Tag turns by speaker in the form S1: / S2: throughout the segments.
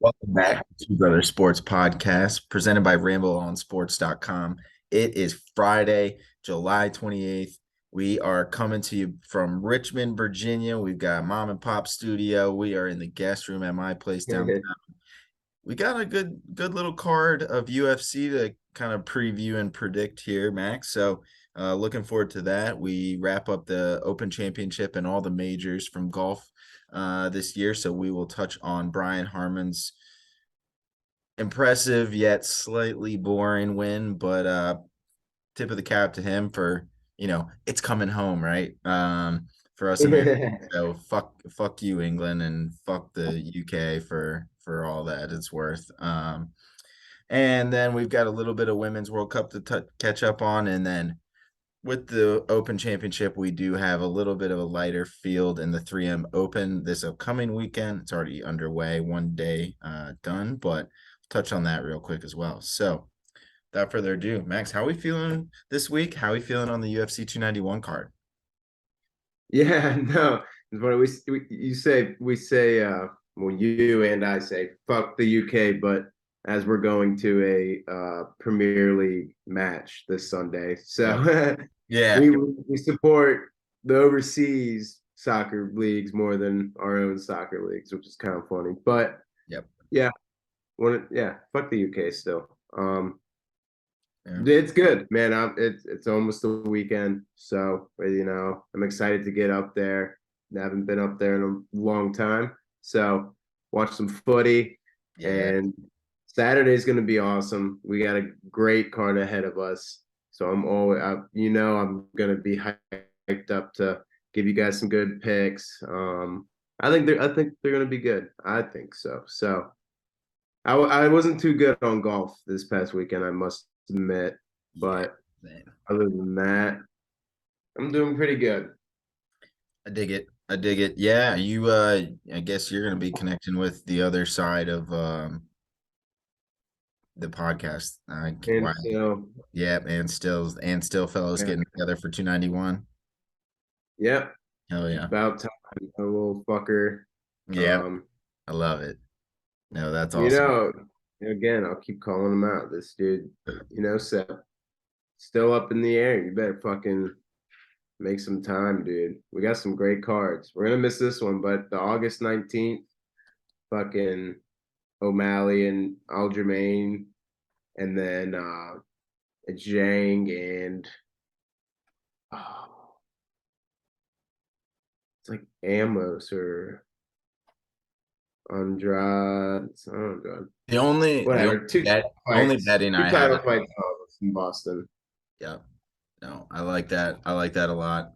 S1: Welcome back to Two Brother Sports Podcast, presented by RambleOnSports.com. It is Friday, July 28th. We are coming to you from Richmond, Virginia. We've got Mom and Pop Studio. We are in the guest room at my place downtown. We got a good little card of UFC to kind of preview and predict here, Max. So looking forward to that. We wrap up the Open Championship and all the majors from golf this year. So we will touch on Brian Harman's impressive yet slightly boring win, but tip of the cap to him for, it's coming home, right? For us Americans. So fuck you, England, and fuck the UK for all that it's worth. And then we've got a little bit of Women's World Cup to catch up on, and then with the Open Championship, we do have a little bit of a lighter field in the 3M Open this upcoming weekend. It's already underway, one day done, but touch on that real quick as well. So, without further ado, Max, how are we feeling this week? How are we feeling on the UFC 291 card?
S2: Yeah, no. It's funny. Well, you and I say fuck the UK, but as we're going to a Premier League match this Sunday,
S1: Yep.
S2: so
S1: Yeah.
S2: we support the overseas soccer leagues more than our own soccer leagues, which is kind of funny. But
S1: Yep.
S2: yeah, fuck the UK still.
S1: Yeah.
S2: It's good, man. It's almost the weekend, so I'm excited to get up there. I haven't been up there in a long time, so watch some footy.
S1: Yeah.
S2: And Saturday's going to be awesome. We got a great card ahead of us, so I'm going to be hyped up to give you guys some good picks. I think they're going to be good. I think so. So I wasn't too good on golf this past weekend, I must admit.
S1: Yeah.
S2: But
S1: Man.
S2: other than that, I'm doing pretty good.
S1: I dig it. I dig it. Yeah, I guess you're gonna be connecting with the other side of the podcast.
S2: And
S1: Why?
S2: so,
S1: Yeah, and still fellows
S2: yeah,
S1: getting together for 291.
S2: yeah,
S1: Hell yeah.
S2: about time, a little fucker.
S1: Yeah,
S2: Um,
S1: I love it. No, that's
S2: you
S1: awesome.
S2: know, again, I'll keep calling him out. This dude, Seth, still up in the air. You better fucking make some time, dude. We got some great cards. We're gonna miss this one, but the August 19th, fucking O'Malley and Aljamain, and then Zhang and oh, it's like Amos or Andrade. It's not Andrade.
S1: The only the only
S2: Whatever. Two
S1: bet only
S2: fights.
S1: betting
S2: Two
S1: I have
S2: title
S1: it.
S2: fights in Boston.
S1: Yeah. No, I like that. I like that a lot.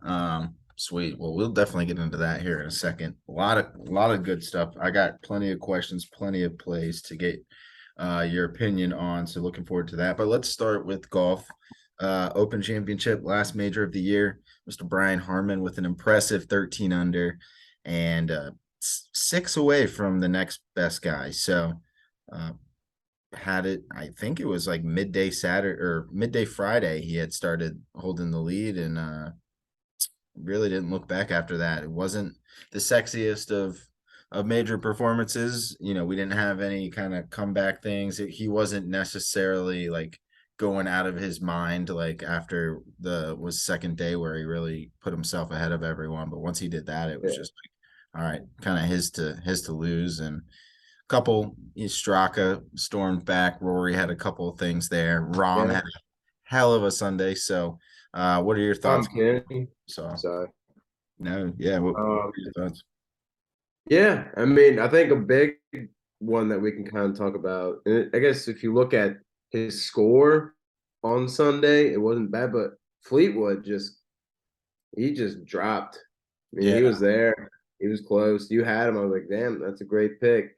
S1: Sweet. Well, we'll definitely get into that here in a second. A lot of good stuff. I got plenty of questions, plenty of plays to get your opinion on. So looking forward to that. But let's start with golf. Open Championship, last major of the year. Mr. Brian Harman with an impressive 13 under and six away from the next best guy. So uh, had it, I think it was like midday Saturday or midday Friday, he had started holding the lead and really didn't look back after that. It wasn't the sexiest of major performances. We didn't have any kind of comeback things. He wasn't necessarily like going out of his mind like after the was second day where he really put himself ahead of everyone. But once he did that, it was
S2: Yeah.
S1: just like, all right, kind of his to lose. And couple Straka stormed back. Rory had a couple of things there. Rom
S2: Yeah.
S1: had a hell of a Sunday. So what are your thoughts?
S2: I'm kidding.
S1: So
S2: Sorry.
S1: no, yeah, what
S2: Um,
S1: are your thoughts?
S2: yeah, I mean, I think a big one that we can kind of talk about, and I guess if you look at his score on Sunday, it wasn't bad, but Fleetwood he just dropped. I mean,
S1: Yeah,
S2: he was there, he was close. You had him. I was like, damn, that's a great pick.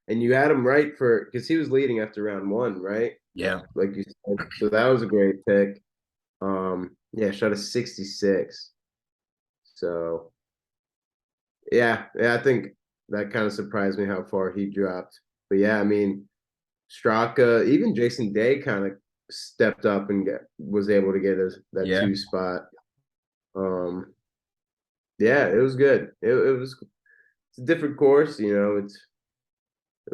S2: And you had him right for because he was leading after round one, right?
S1: yeah.
S2: Like you said. So that was a great pick. Yeah, shot a 66. So yeah, I think that kind of surprised me how far he dropped. But yeah, I mean, Straka, even Jason Day kind of stepped up and was able to get that
S1: Yeah.
S2: two spot. Um, yeah, it was good. It was it's a different course,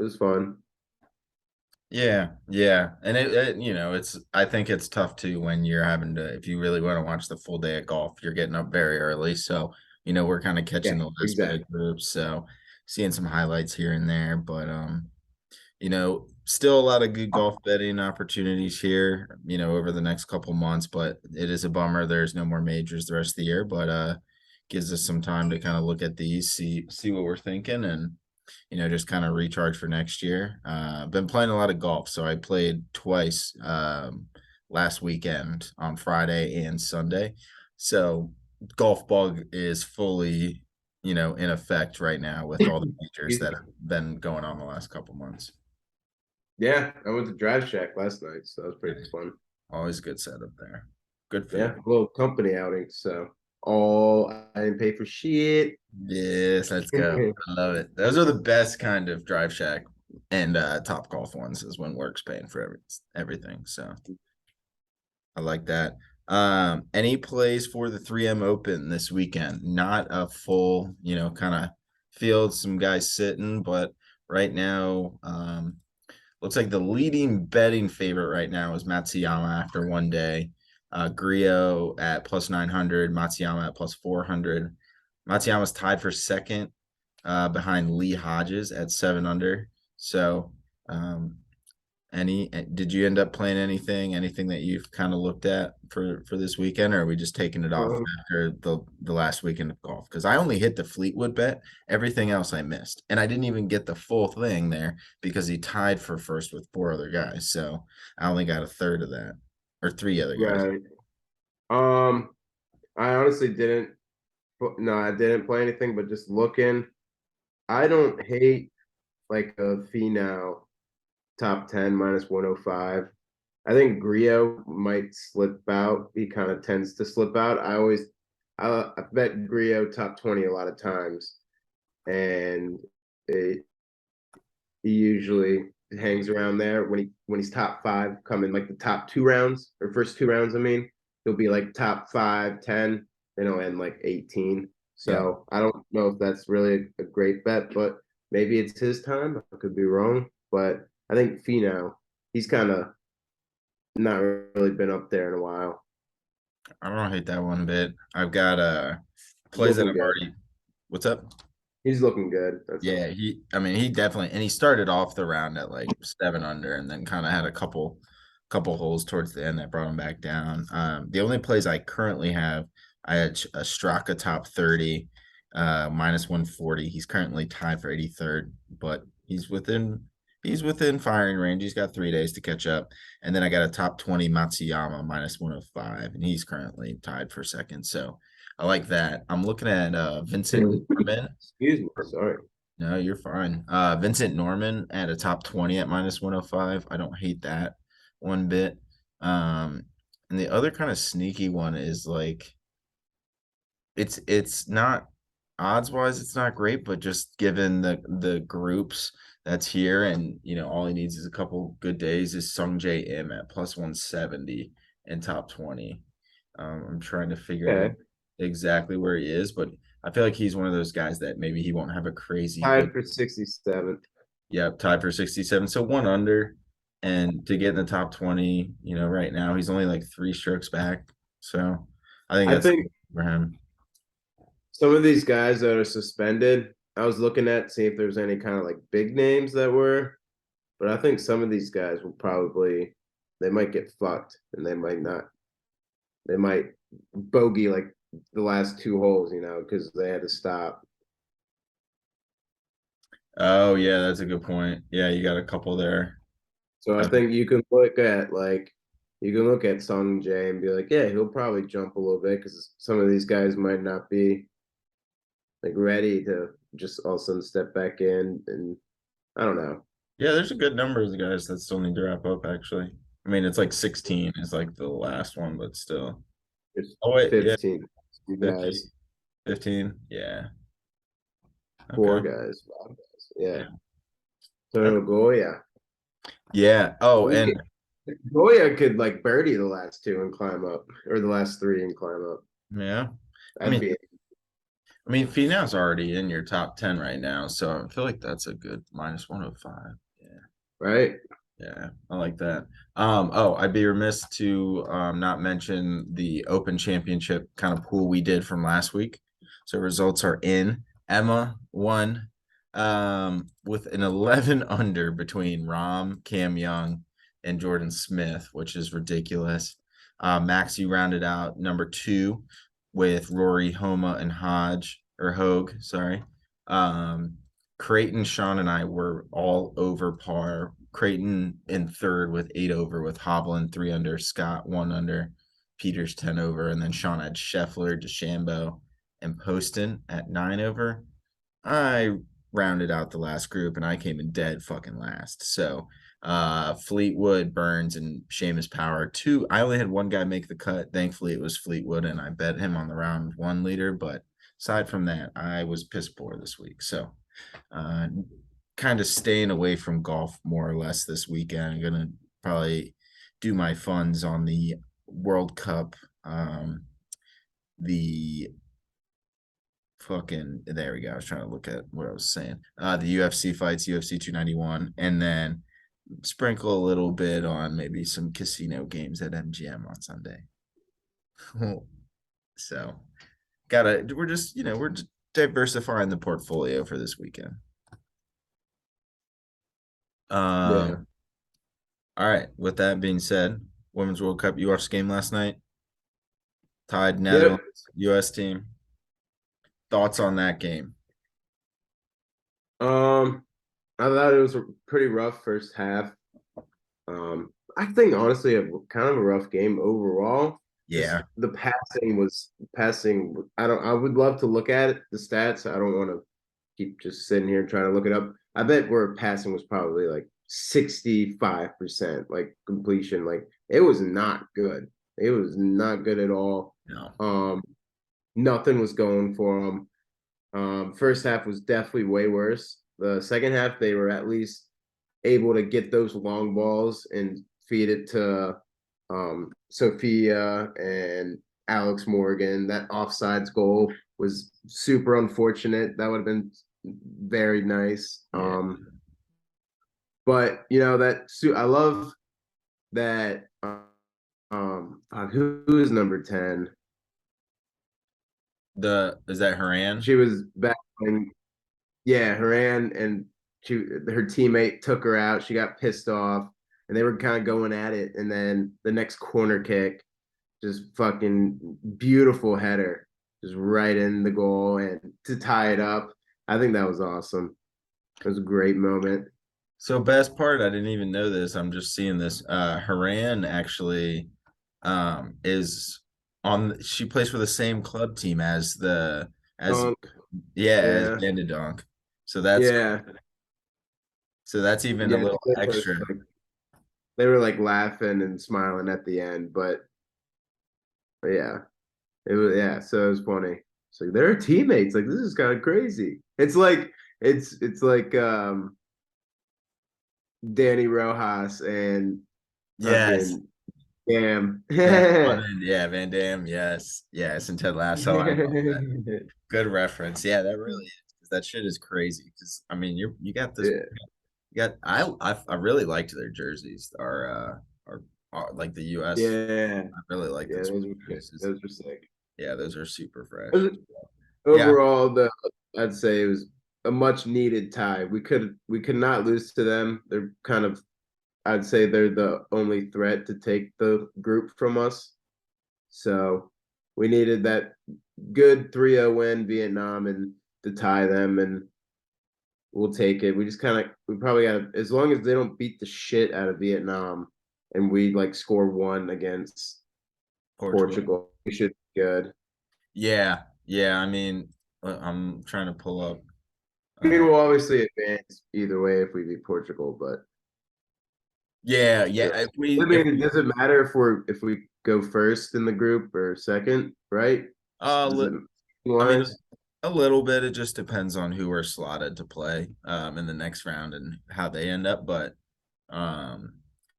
S2: It was fun.
S1: Yeah, yeah. And I think it's tough too when you're having to, if you really want to watch the full day of golf, you're getting up very early. So, we're kind of
S2: Yeah,
S1: catching the last minute
S2: exactly.
S1: groups. So seeing some highlights here and there, but still a lot of good golf betting opportunities here, over the next couple months, but it is a bummer there's no more majors the rest of the year, but gives us some time to kind of look at these, see what we're thinking, and just kind of recharge for next year. Been playing a lot of golf, so I played twice last weekend on Friday and Sunday. So golf bug is fully, in effect right now with all the majors
S2: Excuse
S1: that
S2: me.
S1: have been going on the last couple months.
S2: Yeah, I went to Drive Shack last night, so that was pretty fun.
S1: Always good setup there. Good for you.
S2: Yeah, a little company outing. So all I didn't pay for shit.
S1: Yes, let's go. I love it. Those are the best kind of drive shack and top golf ones is when work's paying for everything. So I like that. Any plays for the 3M Open this weekend? Not a full, kind of field, some guys sitting, but right now, looks like the leading betting favorite right now is Matsuyama after one day. Griot at plus 900, Matsuyama at plus 400. Matsuyama's tied for second behind Lee Hodges at 7 under. So, um, did you end up playing anything that you've kind of looked at for this weekend, or are we just taking it off
S2: Um,
S1: after the last weekend of golf? Because I only hit the Fleetwood bet, everything else I missed, and I didn't even get the full thing there because he tied for first with four other guys, so I only got a third of that, or three other guys.
S2: right. Um, I honestly didn't. No, I didn't play anything, but just looking. I don't hate like a Finau top 10 minus 105. I think Griot might slip out. He kind of tends to slip out. I bet Griot top 20 a lot of times, and it, he usually hangs around there when he's top five, coming like the top two rounds or first two rounds. I mean, he'll be like top 5, 10, then he'll end like 18.
S1: Yeah,
S2: So I don't know if that's really a great bet, but maybe it's his time. I could be wrong, but I think Finau, he's kind of not really been up there in a while.
S1: I don't hate that one bit. I've got
S2: He's
S1: plays that
S2: looking
S1: I've
S2: good.
S1: already. What's up?
S2: He's looking good. That's
S1: Yeah,
S2: all.
S1: I mean, he definitely, and he started off the round at like 7 under and then kind of had a couple holes towards the end that brought him back down. The only plays I currently have, I had a Straka top 30, minus 140. He's currently tied for 83rd, but he's within firing range. He's got 3 days to catch up. And then I got a top 20 Matsuyama minus 105, and he's currently tied for second. So I like that. I'm looking at Vincent Norman.
S2: Excuse me. Sorry.
S1: No, you're fine. Vincent Norman at a top 20 at minus 105. I don't hate that one bit. And the other kind of sneaky one is like it's not odds wise, it's not great, but just given the groups that's here and all he needs is a couple good days is Sung J M at plus 170 and top 20. I'm trying to figure out
S2: Okay.
S1: exactly where he is, but I feel like he's one of those guys that maybe he won't have a crazy good.
S2: Tied for 67th.
S1: Yeah, tied for 67. So 1 under. And to get in the top 20, right now, he's only like 3 strokes back. So I think
S2: I
S1: that's
S2: think
S1: for him.
S2: some of these guys that are suspended, I was looking at see if there's any kind of like big names that were, but I think some of these guys will probably they might get fucked and they might not. They might bogey like the last two holes, because they had to stop.
S1: Oh, yeah, that's a good point. Yeah, you got a couple there.
S2: So I
S1: Uh,
S2: think you can look at Sung Jae and be like, yeah, he'll probably jump a little bit because some of these guys might not be like ready to just all of a sudden step back in, and I don't know.
S1: yeah, there's a good number of the guys that still need to wrap up, actually. I mean, it's like 16 is like the last one, but still.
S2: There's
S1: Oh, wait, yeah,
S2: 15 you
S1: 15.
S2: guys,
S1: 15. Yeah.
S2: four
S1: Okay.
S2: guys, 5 guys. Yeah.
S1: Okay.
S2: So Goya.
S1: Yeah. Oh, and
S2: Goya could like birdie the last two and climb up, or the last three and climb up.
S1: yeah. I
S2: That'd
S1: mean,
S2: be
S1: I mean, Finau's already in your top 10 right now, so I feel like that's a good minus 105. Yeah.
S2: right?
S1: Yeah, I like that. I'd be remiss to not mention the Open Championship kind of pool we did from last week. So results are in. Emma won with an 11 under between Rom, Cam Young, and Jordan Smith, which is ridiculous. Max, you rounded out number 2 with Rory, Homa, and Hodge or Hogue. Sorry. Um, Creighton, Sean, and I were all over par. Creighton in third with 8 over, with Hovland 3 under, Scott 1 under, Peters 10 over, and then Sean had Scheffler, DeChambeau, and Poston at 9 over. I rounded out the last group and I came in dead fucking last. So Fleetwood, Burns, and Seamus Power. Two. I only had one guy make the cut. Thankfully, it was Fleetwood, and I bet him on the round 1 leader. But aside from that, I was piss poor this week. So uh, kind of staying away from golf more or less this weekend. I'm gonna probably do my funds on the World Cup, the fucking there we go. I was trying to look at what I was saying. The UFC fights, UFC 291, and then sprinkle a little bit on maybe some casino games at MGM on Sunday. So we're just diversifying the portfolio for this weekend.
S2: Yeah.
S1: All right. With that being said, Women's World Cup. You watched the game last night. Tied
S2: Yep.
S1: Netherlands U.S. team. Thoughts on that game?
S2: Um, I thought it was a pretty rough first half. I think honestly a kind of a rough game overall. Just
S1: Yeah.
S2: the passing. I would love to look at it, the stats. I don't want to keep just sitting here trying to look it up. I bet where passing was probably like 65% like completion. Like it was not good. It was not good at all.
S1: No.
S2: Um, Nothing was going for them. First half was definitely way worse. The second half, they were at least able to get those long balls and feed it to Sophia and Alex Morgan. That offsides goal was super unfortunate. That would have been very nice.
S1: Yeah.
S2: But you know that I love that. Who is number 10?
S1: Is that Haran?
S2: She was battling. Yeah, Haran and her teammate took her out. She got pissed off, and they were kind of going at it. And then the next corner kick, just fucking beautiful header, just right in the goal and to tie it up. I think that was awesome. It was a great moment.
S1: So best part, I didn't even know this. I'm just seeing this. Haran actually is on she plays for the same club team as as
S2: Dunk,
S1: as
S2: yeah,
S1: Bandadonk. So
S2: yeah,
S1: that's even a
S2: yeah.
S1: little extra.
S2: They were like laughing and smiling at the end, but yeah, it was yeah. So it was funny. So they're teammates. Like this is kind of crazy. It's like Danny Rojas and
S1: Yes.
S2: fucking Cam.
S1: Van Dam, yes. Yes, and Ted Lasso. I love that. Good reference. Yeah, that really is. 'Cause that shit is crazy. Because I mean, you got this.
S2: Yeah,
S1: You got I really liked their jerseys. Our like the U.S.
S2: yeah,
S1: I really like the
S2: yeah. Those were good.
S1: jerseys.
S2: Those were sick.
S1: Yeah, those are super fresh. Yeah,
S2: Overall, I'd say it was a much needed tie. We could not lose to them. They're kind of I'd say they're the only threat to take the group from us. So we needed that good 3-0 win Vietnam and to tie them and we'll take it. We probably got as long as they don't beat the shit out of Vietnam and we like score one against
S1: Portugal.
S2: Portugal, we should be good.
S1: Yeah, yeah. I mean, I'm trying to pull up.
S2: I mean,
S1: Uh,
S2: we'll obviously advance either way if we beat Portugal, but
S1: yeah, yeah.
S2: yeah. I
S1: If
S2: mean, does it matter if we go first in the group or second, right? Does it
S1: I mean,
S2: wise?
S1: a little bit. It just depends on who we're slotted to play in the next round and how they end up. But um,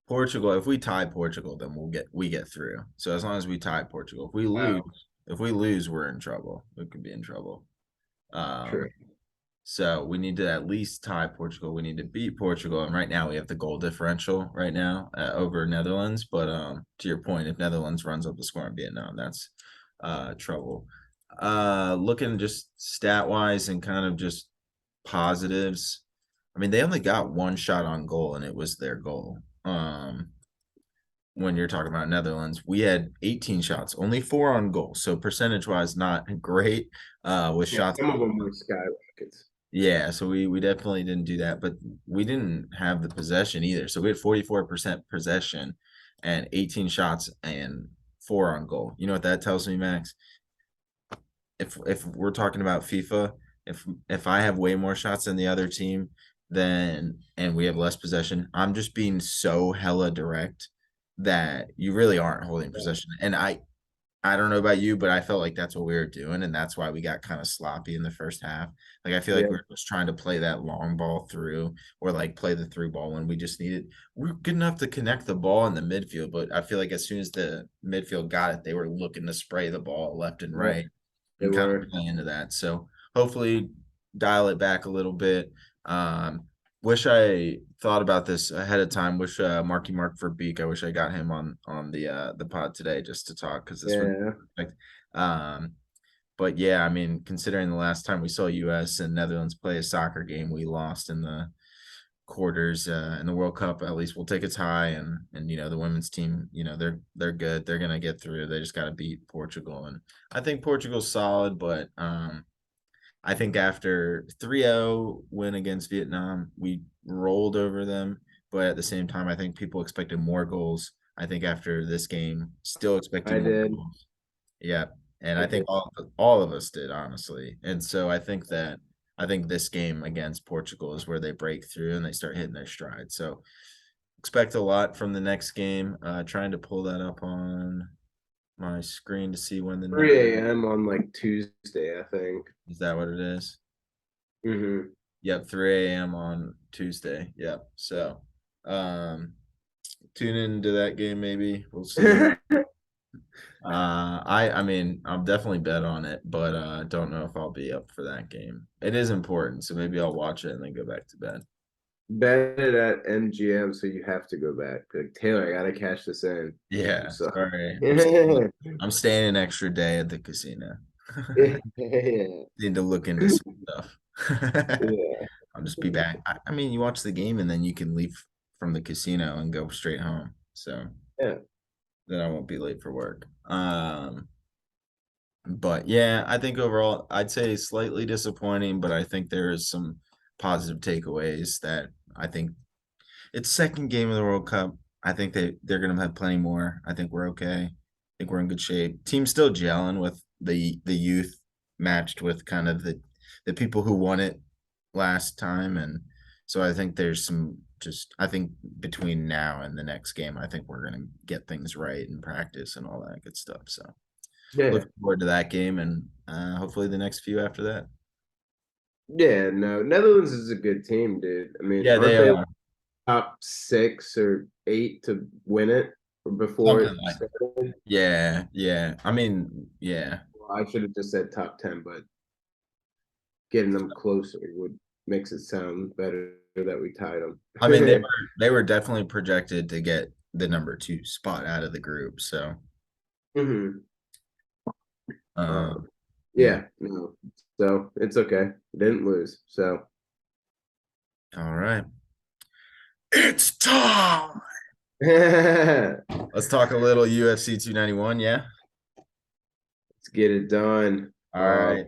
S1: Portugal, if we tie Portugal, then we get through. So as long as we tie Portugal, if we lose, we're in trouble. We could be in trouble.
S2: True.
S1: So we need to at least tie Portugal. We need to beat Portugal, and right now we have the goal differential right now over Netherlands. But to your point, if Netherlands runs up the score in Vietnam, that's trouble. Looking just stat wise and kind of just positives. I mean, they only got one shot on goal, and it was their goal. When you're talking about Netherlands, we had 18 shots, only 4 on goal. So percentage wise, not great with
S2: Yeah,
S1: shots.
S2: some of them were skyrockets.
S1: Yeah, so we definitely didn't do that, but we didn't have the possession either. So we had 44% possession and 18 shots and 4 on goal. You know what that tells me, Max? If we're talking about FIFA, if I have way more shots than the other team, then and we have less possession, I'm just being so hella direct that you really aren't holding possession. And I don't know about you, but I felt like that's what we were doing, and that's why we got kind of sloppy in the first half. Like I feel like
S2: Yeah,
S1: we are just trying to play that long ball through, or like play the through ball when we just needed. We're good enough to connect the ball in the midfield, but I feel like as soon as the midfield got it, they were looking to spray the ball left and
S2: yeah,
S1: right
S2: they
S1: and kind of
S2: were.
S1: play into that. So hopefully dial it back a little bit. Wish I thought about this ahead of time. Wish Marky Mark for Beak. I wish I got him on the pod today just to talk because this would
S2: Yeah,
S1: be perfect. But yeah, I mean, considering the last time we saw US and Netherlands play a soccer game, we lost in the quarters in the World Cup. At least we'll take a tie, and the women's team, they're good. They're gonna get through. They just got to beat Portugal, and I think Portugal's solid, but I think after 3-0 win against Vietnam, we rolled over them. But at the same time, I think people expected more goals. I think after this game, still expecting
S2: I
S1: more
S2: did.
S1: goals. Yeah. And
S2: I
S1: I think
S2: did.
S1: all of us did, honestly. And so I think this game against Portugal is where they break through and they start hitting their stride. So expect a lot from the next game. Trying to pull that up on my screen to see when the next
S2: 3 a.m. on like Tuesday, I think.
S1: is that what it is?
S2: Hmm.
S1: Yep, 3 a.m. on Tuesday. Yep. So tune into that game maybe. We'll see. I mean I'll definitely bet on it, but don't know if I'll be up for that game. It is important, so maybe I'll watch it and then go back to bed.
S2: Bet it at MGM, so you have to go back. Like Taylor, I gotta cash this in. I'm
S1: Yeah,
S2: sorry.
S1: sorry.
S2: Yeah.
S1: I'm staying an extra day at the casino.
S2: Yeah.
S1: Need to look into some stuff.
S2: Yeah.
S1: I'll just be back. I mean, you watch the game and then you can leave from the casino and go straight home. So
S2: Yeah.
S1: then I won't be late for work. But yeah, I think overall I'd say slightly disappointing, but I think there is some positive takeaways that I think it's second game of the World Cup. I think they're gonna have plenty more. I think we're okay. I think we're in good shape. Team's still gelling with the youth matched with kind of the people who won it last time, and so I think there's some just I think between now and the next game, I think we're gonna get things right in practice and all that good stuff. So
S2: Yeah.
S1: looking forward to that game and hopefully the next few after that.
S2: Yeah. No, Netherlands is a good team, dude. I mean,
S1: Yeah,
S2: aren't
S1: they
S2: they
S1: are
S2: top 6 or 8 to win it before
S1: something
S2: it
S1: like
S2: started?
S1: yeah, yeah. I mean, yeah.
S2: Well, I should have just said top 10, but getting them closer would makes it sound better that we tied them.
S1: I mean, they were definitely projected to get the number 2 spot out of the group. So,
S2: Hmm.
S1: um, yeah.
S2: Yeah, no. So it's okay. Didn't lose. So
S1: All right. It's time.
S2: let's
S1: Let's talk a little UFC 291. Yeah.
S2: get it done.
S1: All right.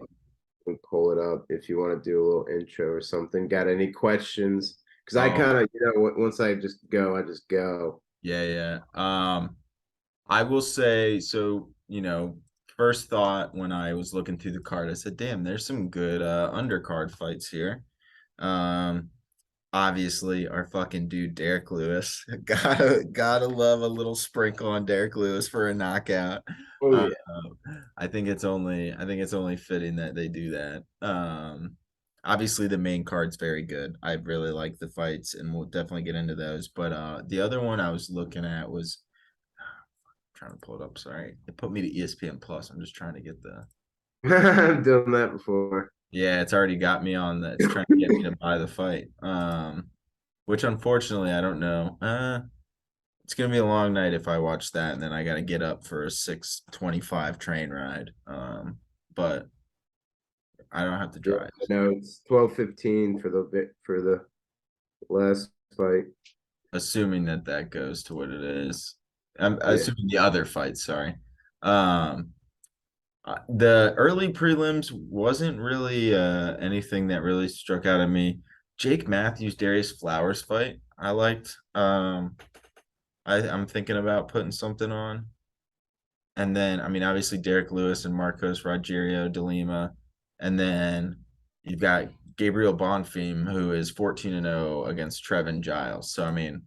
S2: We'll pull it up if you want to do a little intro or something. Got any questions? Because I
S1: Oh,
S2: kind of, once I just go, I just go.
S1: yeah, yeah. I will say so, first thought when I was looking through the card, I said, damn, there's some good undercard fights here. Um, Obviously our fucking dude Derek Lewis. Gotta love a little sprinkle on Derek Lewis for a knockout.
S2: Oh
S1: Uh,
S2: yeah.
S1: I think it's only fitting that they do that. Obviously the main card's very good. I really like the fights and we'll definitely get into those. But the other one I was looking at was trying to pull it up. Sorry, it put me to ESPN Plus. I'm just trying to get the
S2: I've done that before.
S1: Yeah, it's already got me on the. It's trying to get me to buy the fight. Which unfortunately I don't know. It's gonna be a long night if I watch that, and then I gotta get up for a 6:25 train ride. But I don't have to
S2: Yeah,
S1: drive.
S2: I know it's 12:15 for the last fight.
S1: Assuming that that goes to what it is. I'm
S2: Yeah.
S1: assuming the other fight. Sorry. Um, the early prelims wasn't really anything that really struck out at me. Jake Matthews, Darius Flowers fight, I liked. I'm thinking about putting something on. And then, I mean, obviously Derek Lewis and Marcos Rogerio de Lima. And then you've got Gabriel Bonfim, who is 14-0 against Trevin Giles. So, I mean,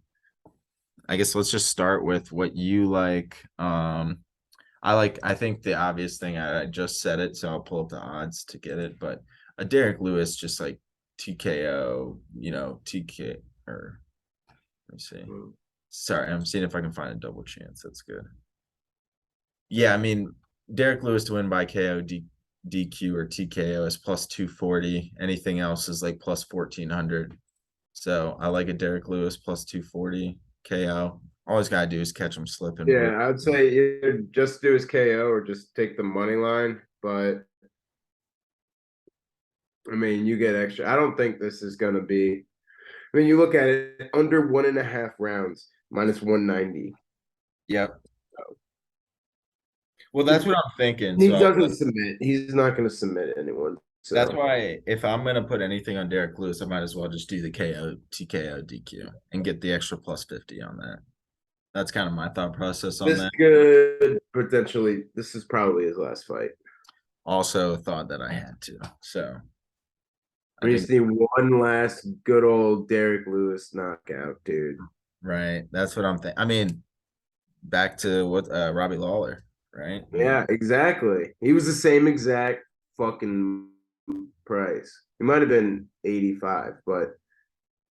S1: I guess let's just start with what you like. I think the obvious thing, I just said it, so I'll pull up the odds to get it. But a Derek Lewis, just like TKO, TK, or let me see.
S2: Mm.
S1: Sorry, I'm seeing if I can find a double chance. That's good. Yeah, I mean, Derek Lewis to win by KO, DQ, or TKO is plus 240. Anything else is like plus 1400. So I like a Derek Lewis plus 240 KO. All he's got to do is catch him slipping.
S2: Yeah, I'd say either just do his KO or just take the money line. But I mean, you get extra. I don't think this is gonna be. I mean, you look at it under 1.5 rounds, minus 190.
S1: Yep. Well, that's what I'm thinking.
S2: He
S1: So
S2: doesn't submit. He's not going to submit anyone.
S1: that's
S2: So
S1: why if I'm gonna put anything on Derek Lewis, I might as well just do the KO, TKO, DQ and get the extra plus 50 on that. That's kind of my thought process on
S2: this
S1: that.
S2: could potentially. This is probably his last fight.
S1: Also thought that I had to. So I
S2: We
S1: think
S2: just need one last good old Derek Lewis knockout, dude.
S1: right. That's what I'm thinking. I mean, back to what Robbie Lawler, right? I mean,
S2: Yeah, exactly. He was the same exact fucking price. He might have been 85, but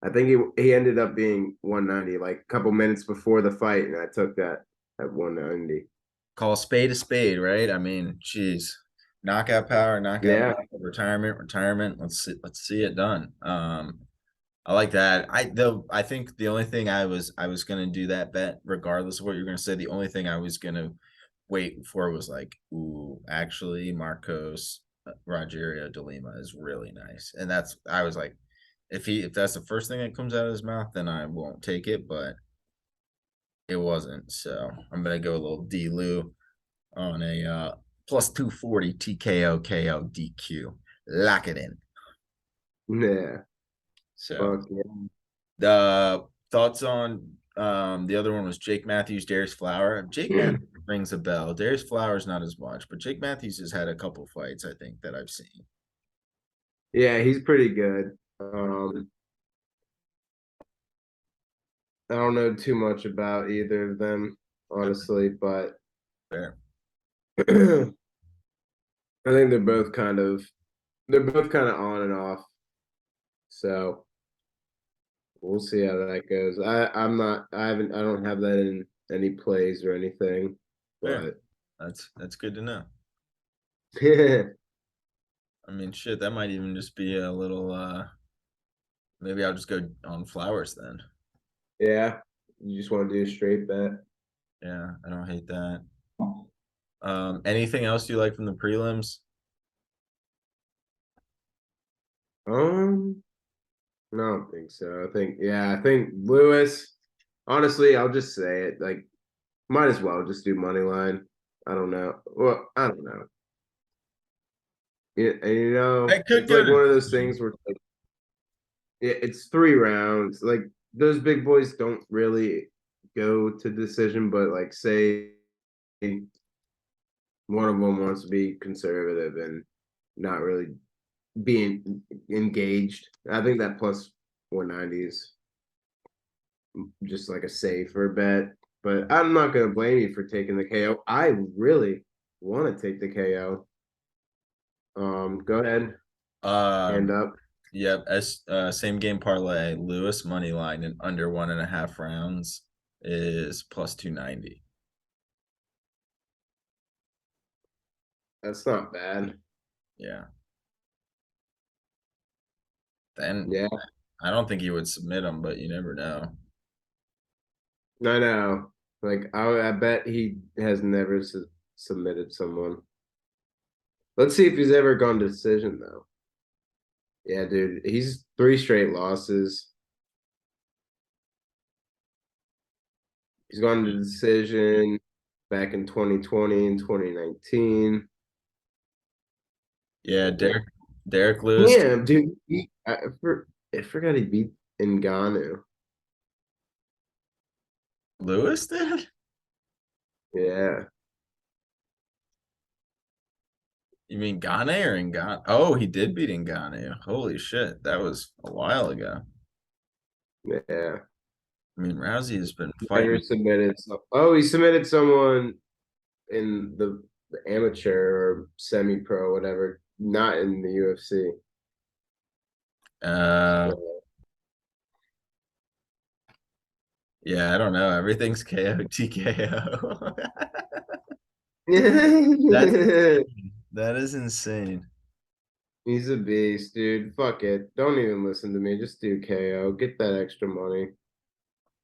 S2: I think he ended up being 190 like a couple minutes before the fight, and I took that at 190.
S1: call a spade, right? I mean, geez, knockout
S2: Yeah.
S1: power, retirement. Let's see it done. I like that. I think the only thing I was gonna do that bet, regardless of what you're gonna say. The only thing I was gonna wait for was like, ooh, actually, Marcos Rogerio de Lima is really nice, and I was like, if that's the first thing that comes out of his mouth, then I won't take it, but it wasn't. So I'm gonna go a little D Lou on a plus 240 TKO KO DQ. Lock it in.
S2: Yeah.
S1: So
S2: Fuck yeah.
S1: the thoughts on the other one was Jake Matthews, Darius Flower. Jake Matthews rings a bell. Darius Flower's not as much, but Jake Matthews has had a couple fights, I think, that I've seen.
S2: Yeah, he's pretty good. I don't know too much about either of them,
S1: Okay,
S2: honestly, but
S1: fair.
S2: I think they're both kind of on and off. So we'll see how that goes. I don't have that in any plays or anything,
S1: Fair.
S2: but
S1: That's good to know.
S2: yeah,
S1: I mean, shit, that might even just be a little maybe I'll just go on Flowers then.
S2: you just want to do a straight bet.
S1: Yeah, I don't hate that. Anything else you like from the prelims?
S2: Um, no, I don't think so. I think Lewis. Honestly, I'll just say it. Like, might as well just do money line. I don't know. Well, I don't know.
S1: I could
S2: It's
S1: go
S2: like
S1: to
S2: one of those things where like it's 3 rounds. Like those big boys don't really go to decision, but like say one of them wants to be conservative and not really being engaged. I think that plus 190 is just like a safer bet. But I'm not gonna blame you for taking the KO. I really want to take the KO. Go ahead, hand
S1: um
S2: up.
S1: yep, as same game parlay, Lewis money line in under 1.5 rounds is plus 290.
S2: That's not bad.
S1: Yeah. then
S2: Yeah,
S1: I don't think he would submit him, but you never know.
S2: I know. Like I bet he has never submitted someone. Let's see if he's ever gone to decision though. Yeah, dude, he's three straight losses. He's gone to decision back in 2020 and 2019.
S1: Yeah,
S2: Yeah,
S1: Derek Lewis,
S2: damn, dude. I forgot he beat Ngannou.
S1: Lewis did.
S2: Yeah.
S1: You mean Gane or Ngan? Oh, he did beat Ngannou. Holy shit, that was a while ago.
S2: Yeah.
S1: I mean, Rousey has been
S2: Never
S1: fighting.
S2: submitted oh, he submitted someone in the amateur or semi-pro, whatever, not in the UFC.
S1: Uh, yeah, I don't know. Everything's KO TKO. That's that is insane.
S2: He's a beast, dude. Fuck it. Don't even listen to me. Just do KO. Get that extra money.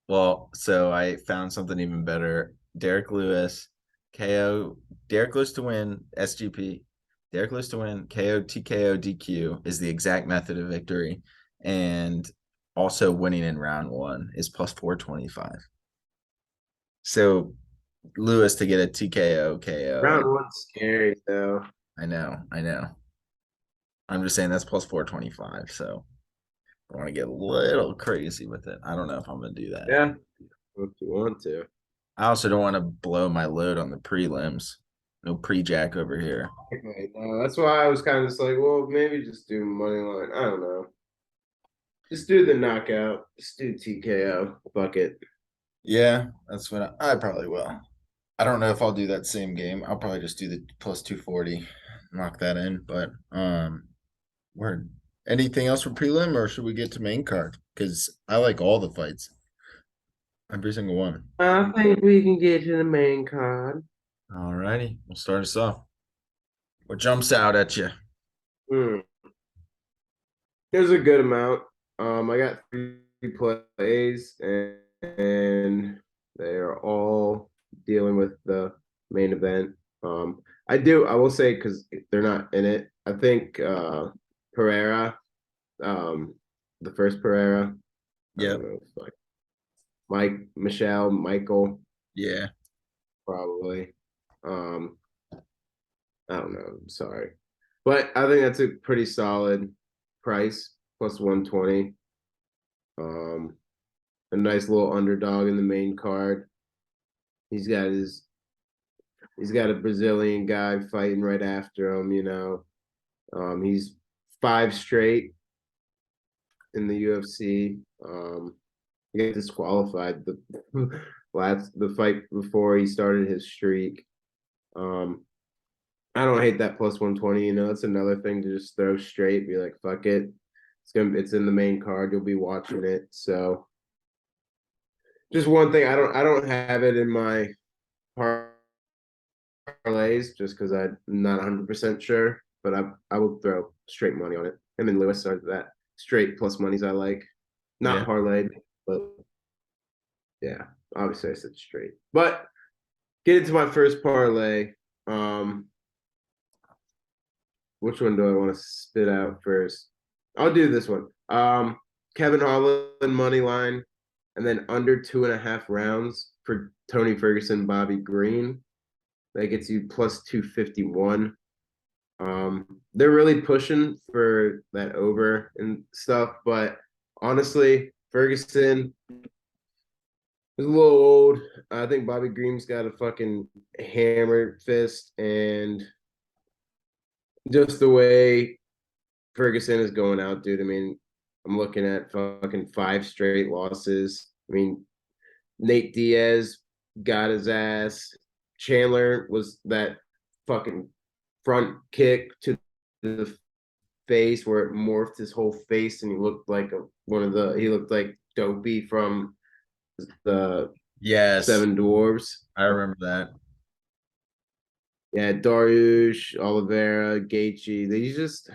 S1: Well, so I found something even better. Derek Lewis, KO, Derek Lewis to win SGP, Derek Lewis to win KO, TKO, DQ is the exact method of victory. And also winning in round one is plus 425. So Lewis to get a TKO, KO.
S2: Round one's scary though.
S1: I know, I know. I'm just saying that's plus 425. So I want to get a little crazy with it. I don't know if I'm going to do that.
S2: Yeah, if you want to.
S1: I also don't want to blow my load on the prelims. No pre-jack over here.
S2: Okay, no, that's why I was kind of just like, well, maybe just do money line. I don't know. Just do the knockout. Just do TKO. Fuck it.
S1: Yeah, that's what I probably will. I don't know if I'll do that same game. I'll probably just do the plus 240, knock that in. But word. Anything else for prelim, or should we get to main card? Because I like all the fights, every single one.
S2: I think we can get to the main card.
S1: All righty, we'll start us off. What jumps out at you?
S2: Hmm. There's a good amount. I got three plays, and they are all dealing with the main event. I will say because they're not in it. I think Pereira, um, the first Pereira. I don't
S1: Yep.
S2: know, like Michael,
S1: Yeah.
S2: probably. Um, I don't know. I'm sorry, but I think that's a pretty solid price plus 120. Um, a nice little underdog in the main card. He's got his he's got a Brazilian guy fighting right after him, you know. He's five straight in the UFC. He got disqualified the the fight before he started his streak. Um, I don't hate that plus 120, you know, it's another thing to just throw straight, be like, fuck it. It's in the main card, you'll be watching it. So just one thing, I don't have it in my parlays just because I'm not 100% sure, but I will throw straight money on it. Him and Lewis are that straight plus monies I like.
S1: Yeah.
S2: Not parlayed, but yeah, obviously I said straight. But get into my first parlay. Um, which one do I want to spit out first? I'll do this one. Kevin Holland money line, and then under 2.5 rounds for Tony Ferguson, Bobby Green. That gets you plus 251. They're really pushing for that over and stuff, but honestly, Ferguson is a little old. I think Bobby Green's got a fucking hammered fist, and just the way Ferguson is going out, dude. I mean, I'm looking at fucking five straight losses. I mean, Nate Diaz got his ass. Chandler was that fucking front kick to the face where it morphed his whole face and he looked like he looked like Dopey from the
S1: Yes,
S2: Seven Dwarves.
S1: I remember that.
S2: Yeah, Dariush, Oliveira, Gaethje. They just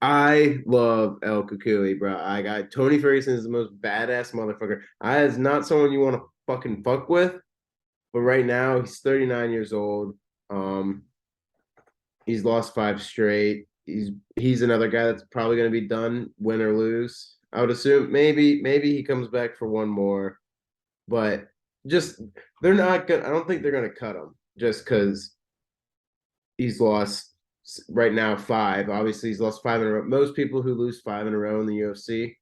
S2: I love El Kukui, bro. I got Tony Ferguson is the most badass motherfucker. I is not someone you want to fucking fuck with, but right now he's 39 years old. Um, he's lost five straight. He's another guy that's probably going to be done, win or lose. I would assume maybe he comes back for one more, but just they're not gonna. I don't think they're gonna cut him just because he's lost right now five. Obviously, he's lost five in a row. Most people who lose five in a row in the UFC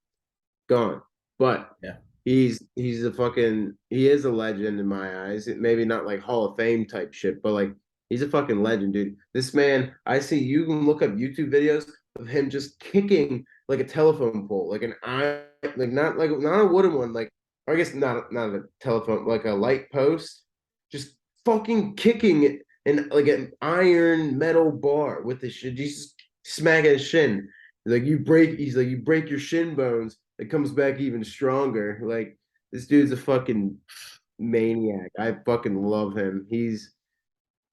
S2: gone, but
S1: Yeah.
S2: he's a fucking he is a legend in my eyes. Maybe not like Hall of Fame type shit, but like he's a fucking legend, dude. This man, I see you can look up YouTube videos of him just kicking like a telephone pole, like an iron, like not a wooden one, like or I guess not a telephone, like a light post, just fucking kicking it in like an iron metal bar with his shit. He's just smacking his shin. He's like you break your shin bones, it comes back even stronger. Like this dude's a fucking maniac. I fucking love him. He's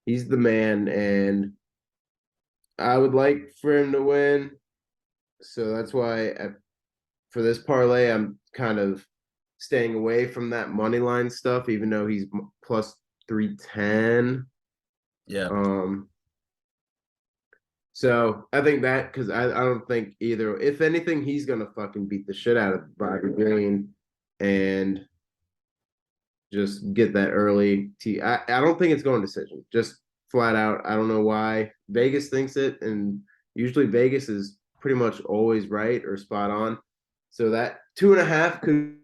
S2: the man, and I would like for him to win. So that's why for this parlay, I'm kind of staying away from that money line stuff, even though he's plus 310.
S1: Yeah.
S2: Um, so I think that because I don't think either. If anything, he's gonna fucking beat the shit out of Bobby Green and just get that early T. I don't think it's going decision. Just flat out. I don't know why Vegas thinks it, and usually Vegas is pretty much always right or spot on. So that 2.5 could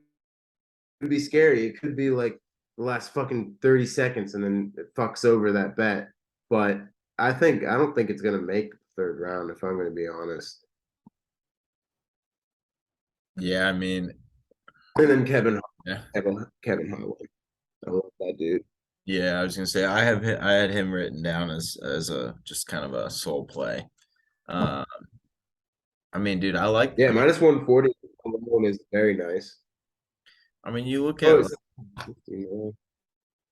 S2: be scary. It could be like the last fucking 30 seconds and then it fucks over that bet. But I don't think it's gonna make the third round if I'm gonna be honest.
S1: Yeah. I mean,
S2: And then
S1: yeah.
S2: Kevin Holland. I love that dude.
S1: Yeah. I was gonna say I had him written down as a just kind of a soul play. Uh, I mean, dude,
S2: Yeah, minus 140 alone is very nice.
S1: I mean, you look
S2: Oh,
S1: at
S2: it's you know.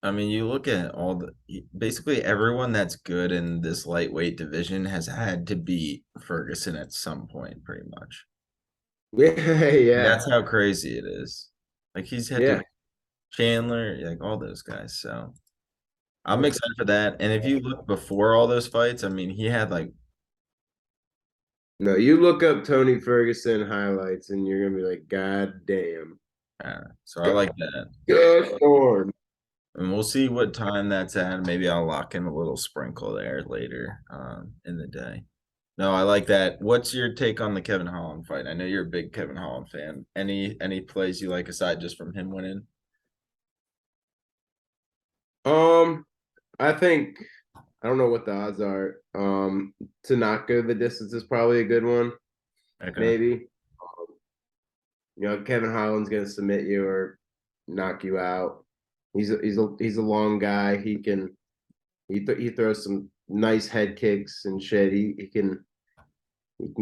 S1: I mean, you look at all the basically everyone that's good in this lightweight division has had to beat Ferguson at some point, pretty much.
S2: Yeah,
S1: Like,
S2: yeah,
S1: that's how crazy it is. Like he's had to
S2: yeah.
S1: Chandler, like all those guys. So I'm excited for that. And if you look before all those fights, I mean, he had like,
S2: No, you look up Tony Ferguson highlights and you're gonna be like, God damn.
S1: so I like that.
S2: Good Lord.
S1: And we'll see what time that's at. Maybe I'll lock in a little sprinkle there later in the day. No, I like that. What's your take on the Kevin Holland fight? I know you're a big Kevin Holland fan. Any plays you like aside just from him winning?
S2: Um, I think I don't know what the odds are. To not go the distance is probably a good one.
S1: Okay.
S2: Maybe. Kevin Holland's gonna submit you or knock you out. He's a long guy. He throws some nice head kicks and shit. He can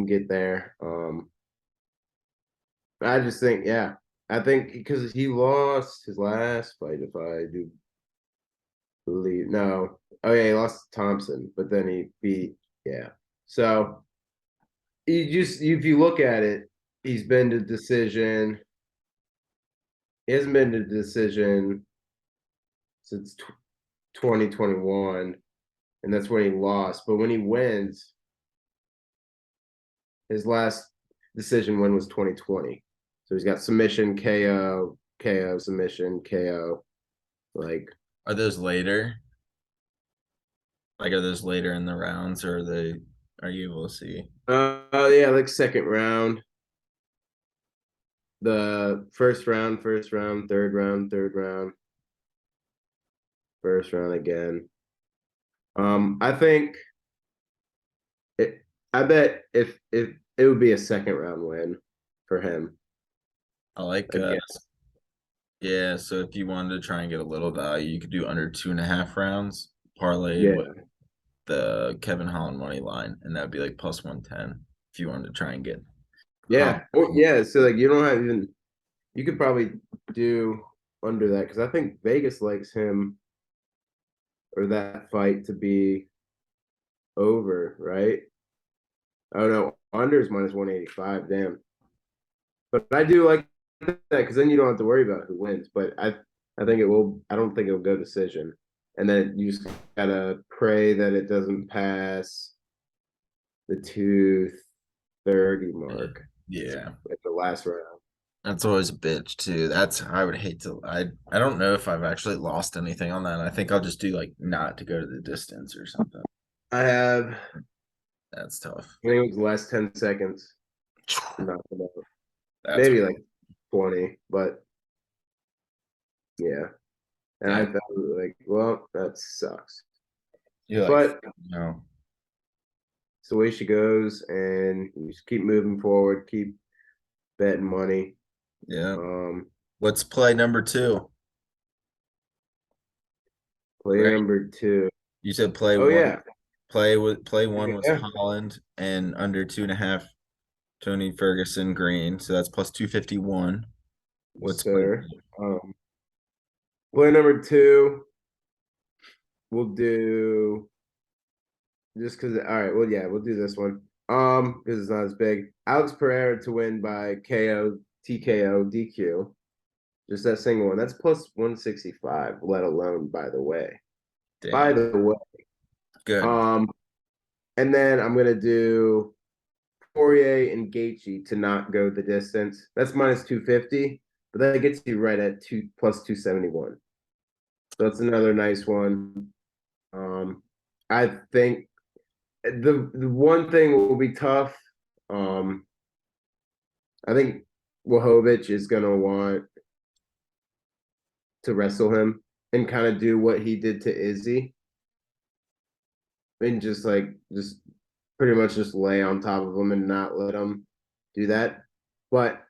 S2: get there. I just think yeah. I think because he lost his last fight, if I do believe. No. Oh yeah, he lost to Thompson, but then he beat yeah. So if you look at it, he's been to decision. He hasn't been to decision since 2021, and that's when he lost. But when he wins, his last decision win was 2020. So he's got submission, KO, KO, submission, KO. Like,
S1: Are those later? Like are those later in the rounds or are you able to see?
S2: yeah, like second round, the first round, third round, first round again. I think it, I bet if it would be a second round win for him
S1: I like
S2: again.
S1: yeah, so if you wanted to try and get a little value, you could do under 2.5 rounds, parlayed with
S2: Yeah.
S1: the Kevin Holland money line, and that'd be like plus 110 if you wanted to try and get
S2: Yeah. Well, yeah. So like you don't have even you could probably do under that because I think Vegas likes him or that fight to be over, right? Oh no, under is minus 185. Damn. But I do like that because then you don't have to worry about who wins. But I think it will. I don't think it'll go decision. And then you just gotta pray that it doesn't pass the 230 mark
S1: Yeah.
S2: at the last round.
S1: That's always a bitch too. That's I would hate to I don't know if I've actually lost anything on that. I think I'll just do like not to go to the distance or something.
S2: I have.
S1: That's tough.
S2: I think it was the last 10 seconds. Not
S1: That's
S2: maybe like 20, but yeah. And I
S1: yeah.
S2: felt like, well, that sucks.
S1: You're like
S2: But
S1: no.
S2: it's the way she goes, and you just keep moving forward, keep betting money.
S1: Yeah.
S2: Um,
S1: What's play number two?
S2: Play
S1: Right?
S2: number two.
S1: You said play
S2: Oh
S1: one.
S2: yeah,
S1: Play one was
S2: yeah,
S1: Holland and under 2.5 Tony Ferguson Green. So that's plus 251. What's play?
S2: sir. Play number two. We'll do just because. All right. Well, yeah, we'll do this one. Because it's not as big. Alex Pereira to win by KO, TKO, DQ. Just that single one. That's plus 165. Let alone, by the way. By
S1: Damn.
S2: the way.
S1: Good.
S2: Um, and then I'm gonna do Poirier and Gaethje to not go the distance. That's minus 250, but that gets you right at two plus 271. So that's another nice one. I think the one thing will be tough. Um, I think Wachowicz is gonna want to wrestle him and kind of do what he did to Izzy and just pretty much just lay on top of him and not let him do that. But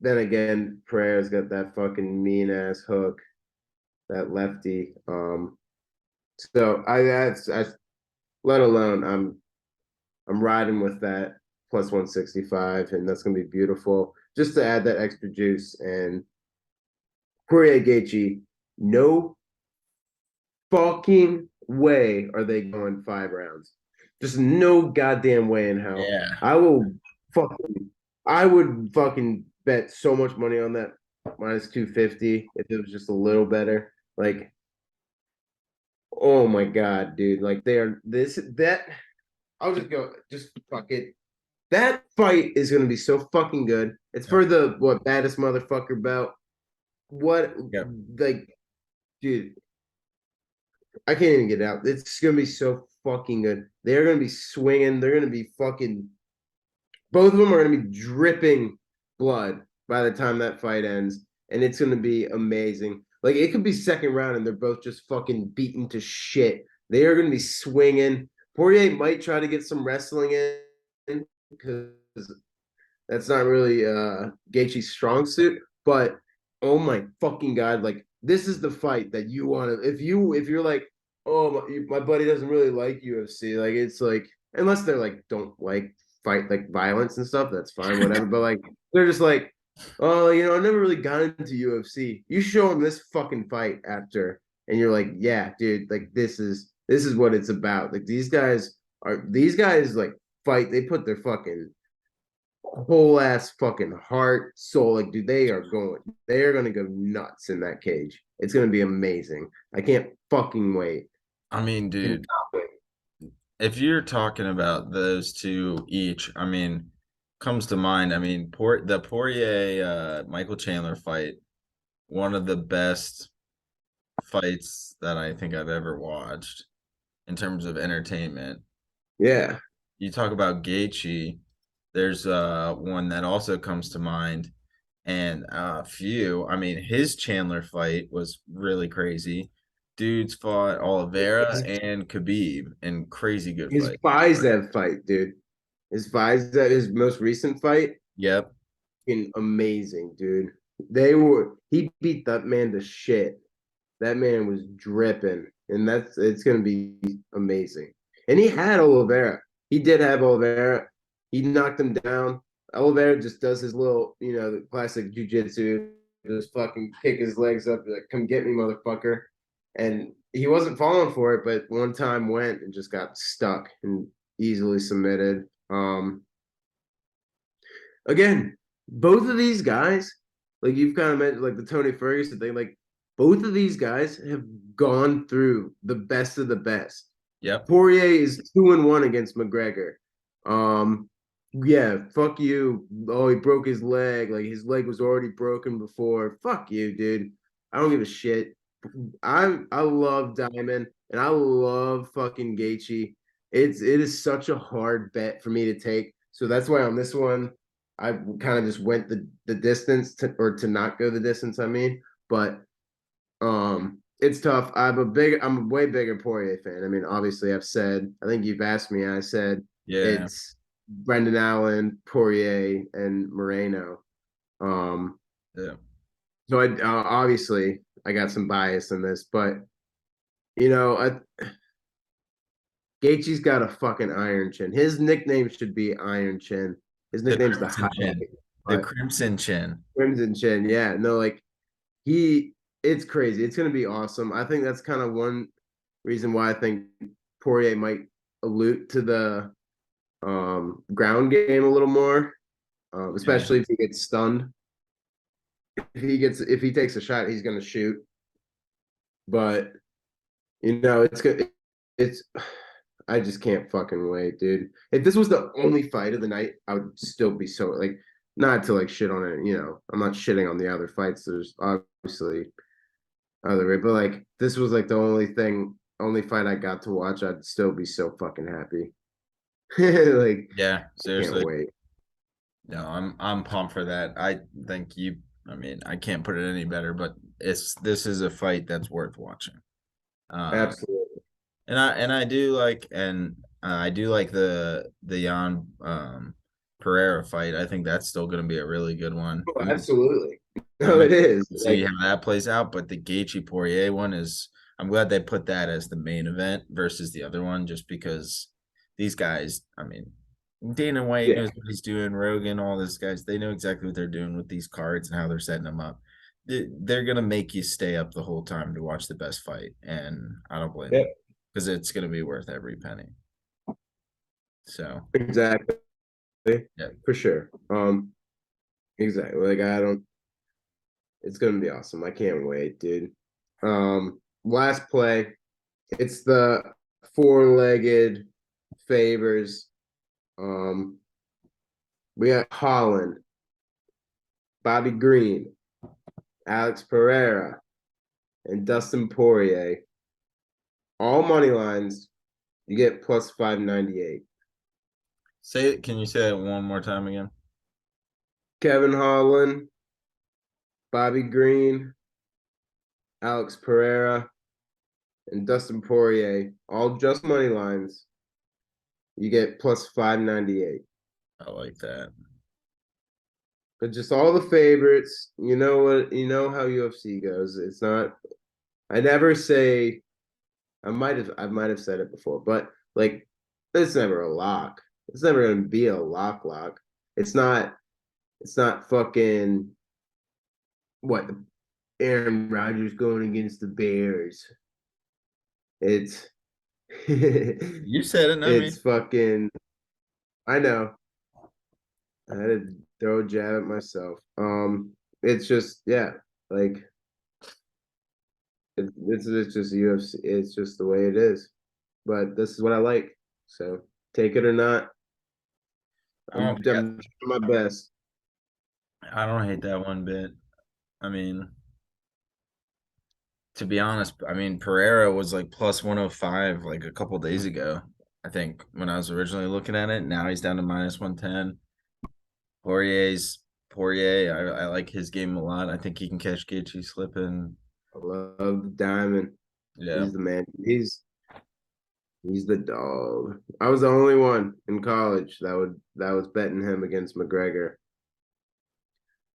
S2: then again, Pereira's got that fucking mean ass hook, that lefty. So I let alone I'm riding with that plus 165, and that's gonna be beautiful. Just to add that extra juice and Poirier Gaethje, no fucking way are they going 5 rounds. Just no goddamn way in hell.
S1: Yeah.
S2: I will fucking I would fucking bet so much money on that minus 250 if it was just a little better. Like, oh my god, dude. Like they are this that I'll just go just fuck it. That fight is gonna be so fucking good. It's
S1: Yep.
S2: for the what baddest motherfucker belt. What
S1: Yep.
S2: like dude, I can't even get it out. It's gonna be so fucking good. They're gonna be swinging. They're gonna be fucking. Both of them are gonna be dripping blood by the time that fight ends, and it's gonna be amazing. Like it could be second round, and they're both just fucking beaten to shit. They are gonna be swinging. Poirier might try to get some wrestling in because that's not really Gaethje's strong suit. But oh my fucking god, like this is the fight that you want to. If you're like, oh my buddy doesn't really like UFC, like it's like unless they're like don't like fight like violence and stuff, that's fine, whatever. But like they're just like, oh, I never really got into UFC. You show them this fucking fight after, and you're like, yeah, dude, like this is what it's about. Like these guys like fight. They put their fucking whole ass fucking heart, soul. Like, dude, they are gonna go nuts in that cage. It's gonna be amazing. I can't fucking wait.
S1: I mean,
S2: Cannot
S1: dude,
S2: wait.
S1: if you're talking about those two each, I mean, comes to mind, I mean, the Poirier Michael Chandler fight, one of the best fights that I think I've ever watched in terms of entertainment.
S2: Yeah,
S1: You talk about Gaethje, there's one that also comes to mind, and few. I mean, his Chandler fight was really crazy. Dudes fought Oliveira
S2: his,
S1: and Khabib in crazy good
S2: his
S1: fight.
S2: Fizev fight, dude. His most recent fight,
S1: Yep.
S2: amazing, dude. He beat that man to shit. That man was dripping, and it's gonna be amazing. And he had Oliveira. He did have Oliveira. He knocked him down. Oliveira just does his little, the classic jujitsu, just fucking kick his legs up, like, come get me, motherfucker. And he wasn't falling for it, but one time went and just got stuck and easily submitted. again, both of these guys, like you've kind of mentioned, like the Tony Ferguson thing, like both of these guys have gone through the best of the best.
S1: Yep.
S2: Poirier is 2-1 against McGregor. Yeah, fuck you. Oh, he broke his leg. Like his leg was already broken before. Fuck you, dude. I don't give a shit. I love Diamond and I love fucking Gaethje. It is such a hard bet for me to take. So that's why on this one, I kind of just went the distance to not go the distance. I mean, but it's tough. I'm a way bigger Poirier fan. I mean, obviously, I think you've asked me. I said
S1: Yeah.
S2: it's Brendan Allen, Poirier, and Moreno. Um,
S1: Yeah.
S2: so obviously I got some bias in this, but you know, Gaethje's got a fucking iron chin. His nickname should be Iron Chin. His
S1: The
S2: nickname's the
S1: Crimson
S2: Highlight,
S1: Chin. The
S2: but
S1: Crimson Chin.
S2: Crimson Chin, yeah, no, like he, it's crazy. It's gonna be awesome. I think that's kind of one reason why I think Poirier might allude to the ground game a little more,
S1: Yeah.
S2: especially if he gets stunned. If he takes a shot, he's gonna shoot. But you know, it's good. It's I just can't fucking wait, dude. If this was the only fight of the night, I would still be so like not to like shit on it. You know, I'm not shitting on the other fights. There's obviously other way, but like this was like the only fight I got to watch. I'd still be so fucking happy. Like
S1: Yeah.
S2: I can't
S1: Seriously.
S2: wait.
S1: No, I'm pumped for that. I think you I mean, I can't put it any better, but this is a fight that's worth watching. Um
S2: Absolutely.
S1: and I do like I do like the Jan Pereira fight. I think that's still gonna be a really good one.
S2: Oh, absolutely.
S1: I'm
S2: No, it
S1: excited
S2: is.
S1: to see
S2: Like,
S1: how that plays out, but the Gaethje Poirier one is I'm glad they put that as the main event versus the other one, just because these guys, I mean, Dana White
S2: yeah,
S1: knows what he's doing, Rogan, all these guys, they know exactly what they're doing with these cards and how they're setting them up. They're gonna make you stay up the whole time to watch the best fight, and I don't blame
S2: yeah,
S1: them because it's gonna be worth every penny. So
S2: exactly.
S1: yeah,
S2: For sure. Exactly. Like I don't it's gonna be awesome. I can't wait, dude. Last play. It's the four-legged favors. Um, we got Holland, Bobby Green, Alex Pereira, and Dustin Poirier. All money lines. You get plus 598.
S1: can you say it one more time again?
S2: Kevin Holland, Bobby Green, Alex Pereira, and Dustin Poirier. All just money lines. You get plus 598.
S1: I like that.
S2: But just all the favorites. You know what? You know how UFC goes. It's not. I never say. I might have said it before, but like, it's never a lock. It's never gonna be a lock. It's not. It's not fucking what Aaron Rodgers going against the Bears. It's
S1: You said it, not me.
S2: it's fucking. I know. I had to throw a jab at myself. It's just yeah, like it's just UFC. It's just the way it is. But this is what I like. So take it or not. I'm
S1: Yeah,
S2: trying my best.
S1: I don't hate that one bit. I mean, to be honest, I mean Pereira was like plus 105 like a couple days ago. I think when I was originally looking at it. Now he's down to minus 110. Poirier's Poirier. I like his game a lot. I think he can catch Gaethje slipping.
S2: I love the diamond.
S1: Yeah.
S2: He's the man. He's the dog. I was the only one in college that was betting him against McGregor.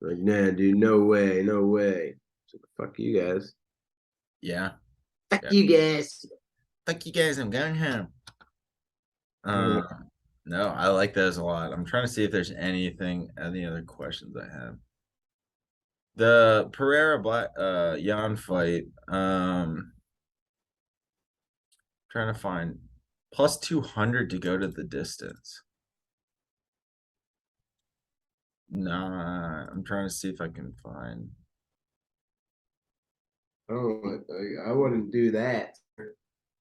S2: Like, nah, dude, no way, no way. So, fuck you guys.
S1: Yeah.
S2: Fuck
S1: Yeah.
S2: you guys.
S1: Thank you guys. I'm going home. Uh,
S2: Yeah.
S1: no, I like those a lot. I'm trying to see if there's any other questions I have. The Pereira Black Jan fight. Trying to find plus 200 to go to the distance. Nah, I'm trying to see if I can find.
S2: I wouldn't do that.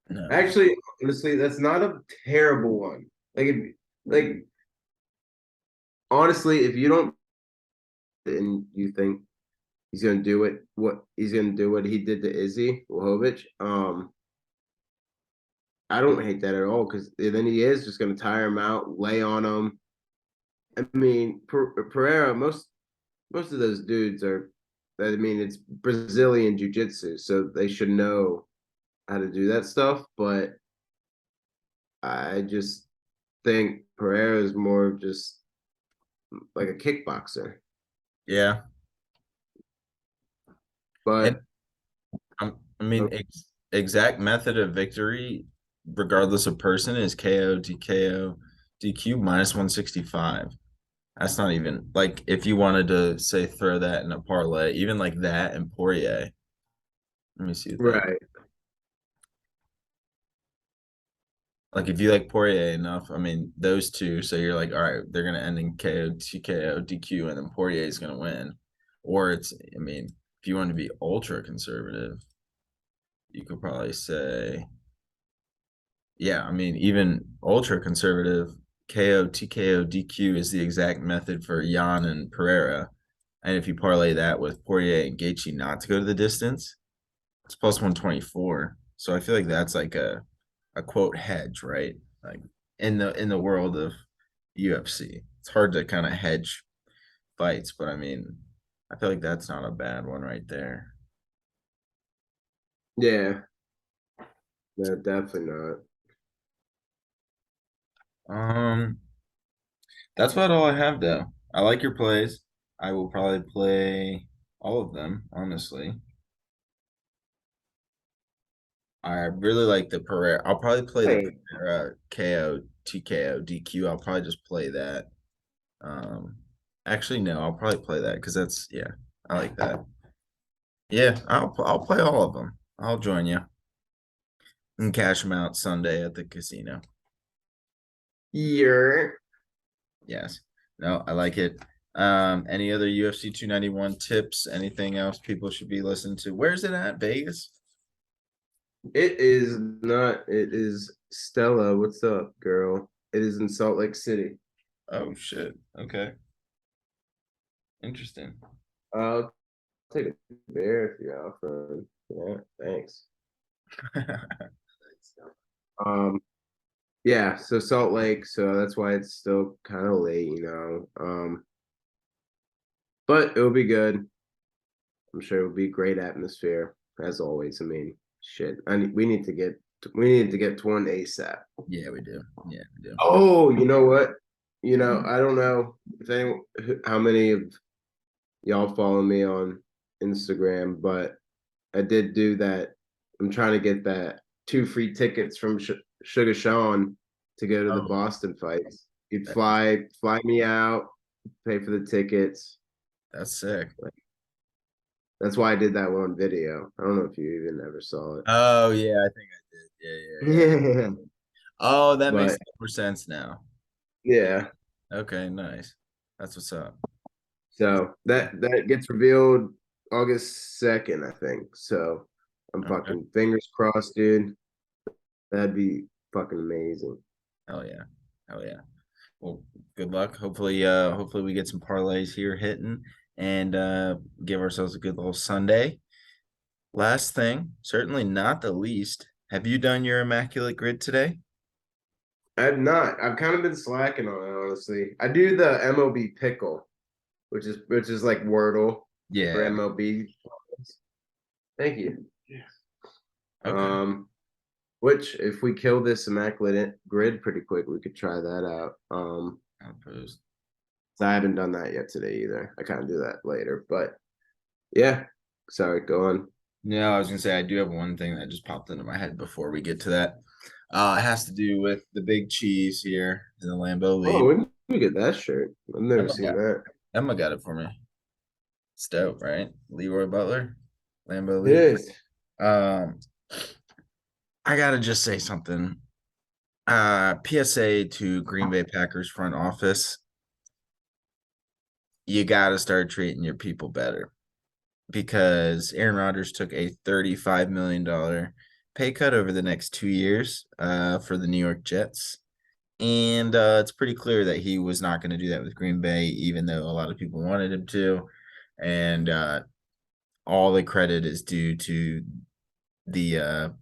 S1: No.
S2: Actually, honestly, that's not a terrible one. Like honestly, if you don't and you think he's gonna do it, what he's gonna do what he did to Izzy Wahovic, I don't hate that at all because then he is just gonna tire him out, lay on him. I mean, Pereira, most of those dudes are. I mean, it's Brazilian jiu-jitsu, so they should know how to do that stuff. But I just think Pereira is more of just like a kickboxer.
S1: Yeah. And
S2: But
S1: I mean, exact method of victory, regardless of person, is KO, TKO, DQ minus 165. That's not even like if you wanted to say throw that in a parlay, even like that and Poirier. Let me see what that.
S2: right,
S1: Like if you like Poirier enough, I mean those two. So you're like, all right, they're gonna end in KO, TKO, DQ, and then Poirier is gonna win. Or it's, I mean, if you want to be ultra conservative, you could probably say, yeah, I mean, even ultra conservative, KO, TKO, DQ is the exact method for Jan and Pereira. And if you parlay that with Poirier and Gaethje not to go to the distance, it's plus 124. So I feel like that's like a quote hedge, right? Like in the world of UFC. It's hard to kind of hedge fights, but I mean, I feel like that's not a bad one right there.
S2: yeah, no, definitely not.
S1: Um, that's about all I have though. I like your plays. I will probably play all of them, honestly. I really like the Pereira. I'll probably play the
S2: Hey,
S1: Pereira KO, TKO, DQ. I'll probably just play that. Um, actually, no, I'll probably play that because that's, yeah, I like that. Yeah, I'll play all of them. I'll join you and cash them out Sunday at the casino.
S2: you're
S1: Yes. No, I like it. Any other UFC 291 tips? Anything else people should be listening to? Where's it at? Vegas?
S2: it is not. It is Stella. What's up, girl? It is in Salt Lake City.
S1: Oh shit. Okay. Interesting.
S2: I'll take a beer if you're out front. Yeah, thanks. Um, yeah, so Salt Lake, so that's why it's still kind of late, you know. But it'll be good. I'm sure it'll be great atmosphere as always. I mean, shit. We need to get to one ASAP.
S1: Yeah, we do. Yeah, we do.
S2: Oh, you know what? You know, I don't know if any how many of y'all follow me on Instagram, but I did do that. I'm trying to get that 2 free tickets from Sugar Sean to go to the
S1: Oh,
S2: Boston fights. You'd
S1: that is,
S2: fly me out, pay for the tickets.
S1: that's sick.
S2: Like, that's why I did that one video. I don't know if you even ever saw it.
S1: Oh yeah, I think I did. Yeah, yeah, yeah.
S2: Yeah,
S1: Oh, that makes
S2: but
S1: more sense now.
S2: yeah.
S1: Okay, nice. That's what's up.
S2: So that gets revealed August 2nd, I think. So I'm
S1: Okay.
S2: fucking fingers crossed, dude. That'd be fucking amazing.
S1: Hell yeah. Hell yeah. Well, good luck. Hopefully we get some parlays here hitting and give ourselves a good little Sunday. Last thing, certainly not the least. Have you done your immaculate grid today?
S2: I've not. I've kind of been slacking on it, honestly. I do the MOB pickle, which is like Wordle for
S1: Yeah.
S2: MLB. Thank you.
S1: Okay.
S2: Um, which if we kill this immaculate grid pretty quick, we could try that out.
S1: Outpost.
S2: So I haven't done that yet today either. I kind of do that later, but yeah. Sorry, go on.
S1: No, I was gonna say I do have one thing that just popped into my head before we get to that. It has to do with the big cheese here in the Lambeau
S2: Oh,
S1: Leap.
S2: when did we get that shirt? I've never
S1: Emma
S2: seen
S1: got
S2: that.
S1: Emma got it for me. It's dope, right? Leroy Butler, Lambeau
S2: It
S1: Leap.
S2: is.
S1: Um, I gotta just say something. PSA to Green Bay Packers front office. you got to start treating your people better because Aaron Rodgers took a $35 million pay cut over the next 2 years for the New York Jets. And it's pretty clear that he was not going to do that with Green Bay, even though a lot of people wanted him to. And all the credit is due to the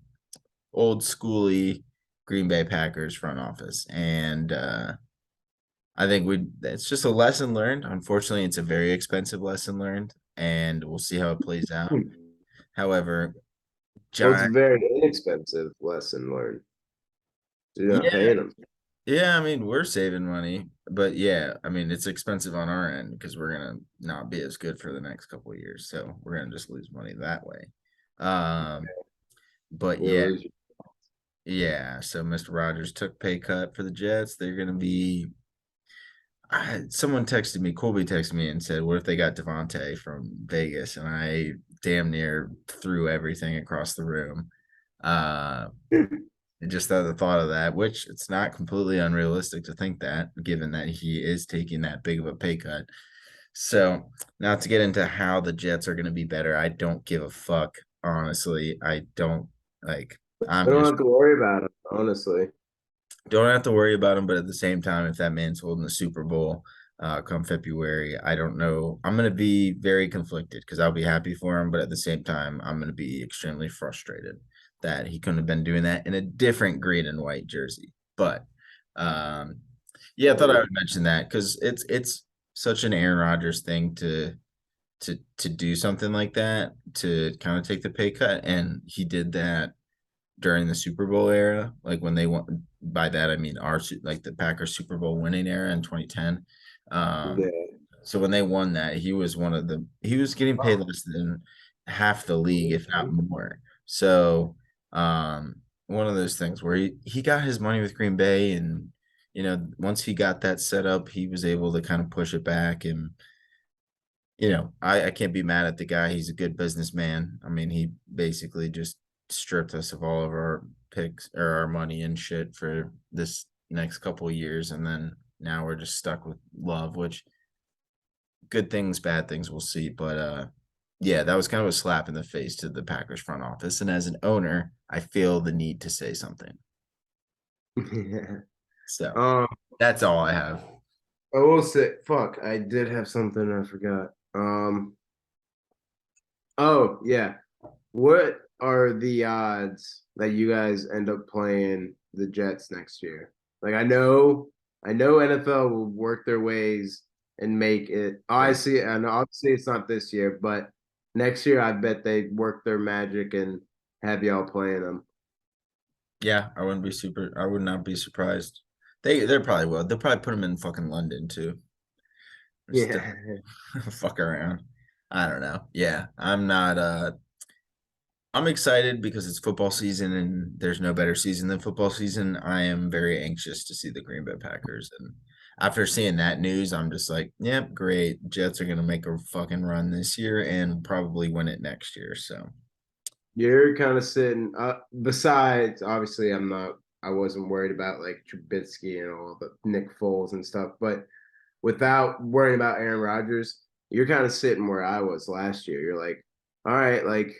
S1: old schooly Green Bay Packers front office. And I think it's just a lesson learned. Unfortunately, it's a very expensive lesson learned, and we'll see how it plays out. However,
S2: Well, it's a
S1: Giant,
S2: very inexpensive lesson learned. So you're not
S1: yeah,
S2: paying them.
S1: yeah. I mean, we're saving money, but yeah, I mean, it's expensive on our end because we're gonna not be as good for the next couple of years, so we're gonna just lose money that way. Um, but
S2: You're
S1: yeah,
S2: losing.
S1: yeah. So Mr. Rogers took pay cut for the Jets. They're gonna be. Someone texted me, Colby texted me and said, "What if they got Devontae from Vegas?" And I damn near threw everything across the room. Uh, just the thought of that, which it's not completely unrealistic to think that, given that he is taking that big of a pay cut. So, not to get into how the Jets are going to be better, I don't give a fuck. Honestly, I don't like. I'm
S2: We don't
S1: just
S2: have to worry about it, honestly.
S1: don't have to worry about him. But at the same time, if that man's holding the Super Bowl come February, I don't know. I'm going to be very conflicted because I'll be happy for him, but at the same time, I'm going to be extremely frustrated that he couldn't have been doing that in a different green and white jersey. But um, yeah, I thought I would mention that because it's such an Aaron Rodgers thing to do something like that, to kind of take the pay cut, and he did that during the Super Bowl era, like when they won. By that I mean our like the Packers Super Bowl winning era in 2010. Um,
S2: Yeah.
S1: so when they won that, he was getting paid less than half the league, if not more. So one of those things where he got his money with Green Bay, and once he got that set up, he was able to kind of push it back. And I can't be mad at the guy. He's a good businessman. I mean, he basically just stripped us of all of our picks or our money and shit for this next couple of years. And then now we're just stuck with Love, which good things, bad things, we'll see. But yeah, that was kind of a slap in the face to the Packers front office. And as an owner, I feel the need to say something.
S2: Yeah.
S1: So
S2: Um,
S1: that's all I have.
S2: I will say, fuck, I did have something I forgot. Oh yeah. What are the odds that you guys end up playing the Jets next year? Like I know NFL will work their ways and make it. Oh, I see, and obviously it's not this year, but next year I bet they work their magic and have y'all playing them.
S1: Yeah, I would not be surprised. They probably will. They'll probably put them in fucking London too. Just to
S2: Yeah.
S1: fuck around. I don't know. Yeah, I'm not I'm excited because it's football season and there's no better season than football season. I am very anxious to see the Green Bay Packers. And after seeing that news, I'm just like, yep, great. Jets are gonna make a fucking run this year and probably win it next year. So
S2: You're kind of sitting besides obviously I wasn't worried about like Trubisky and all the Nick Foles and stuff, but without worrying about Aaron Rodgers, you're kind of sitting where I was last year. You're like, all right, like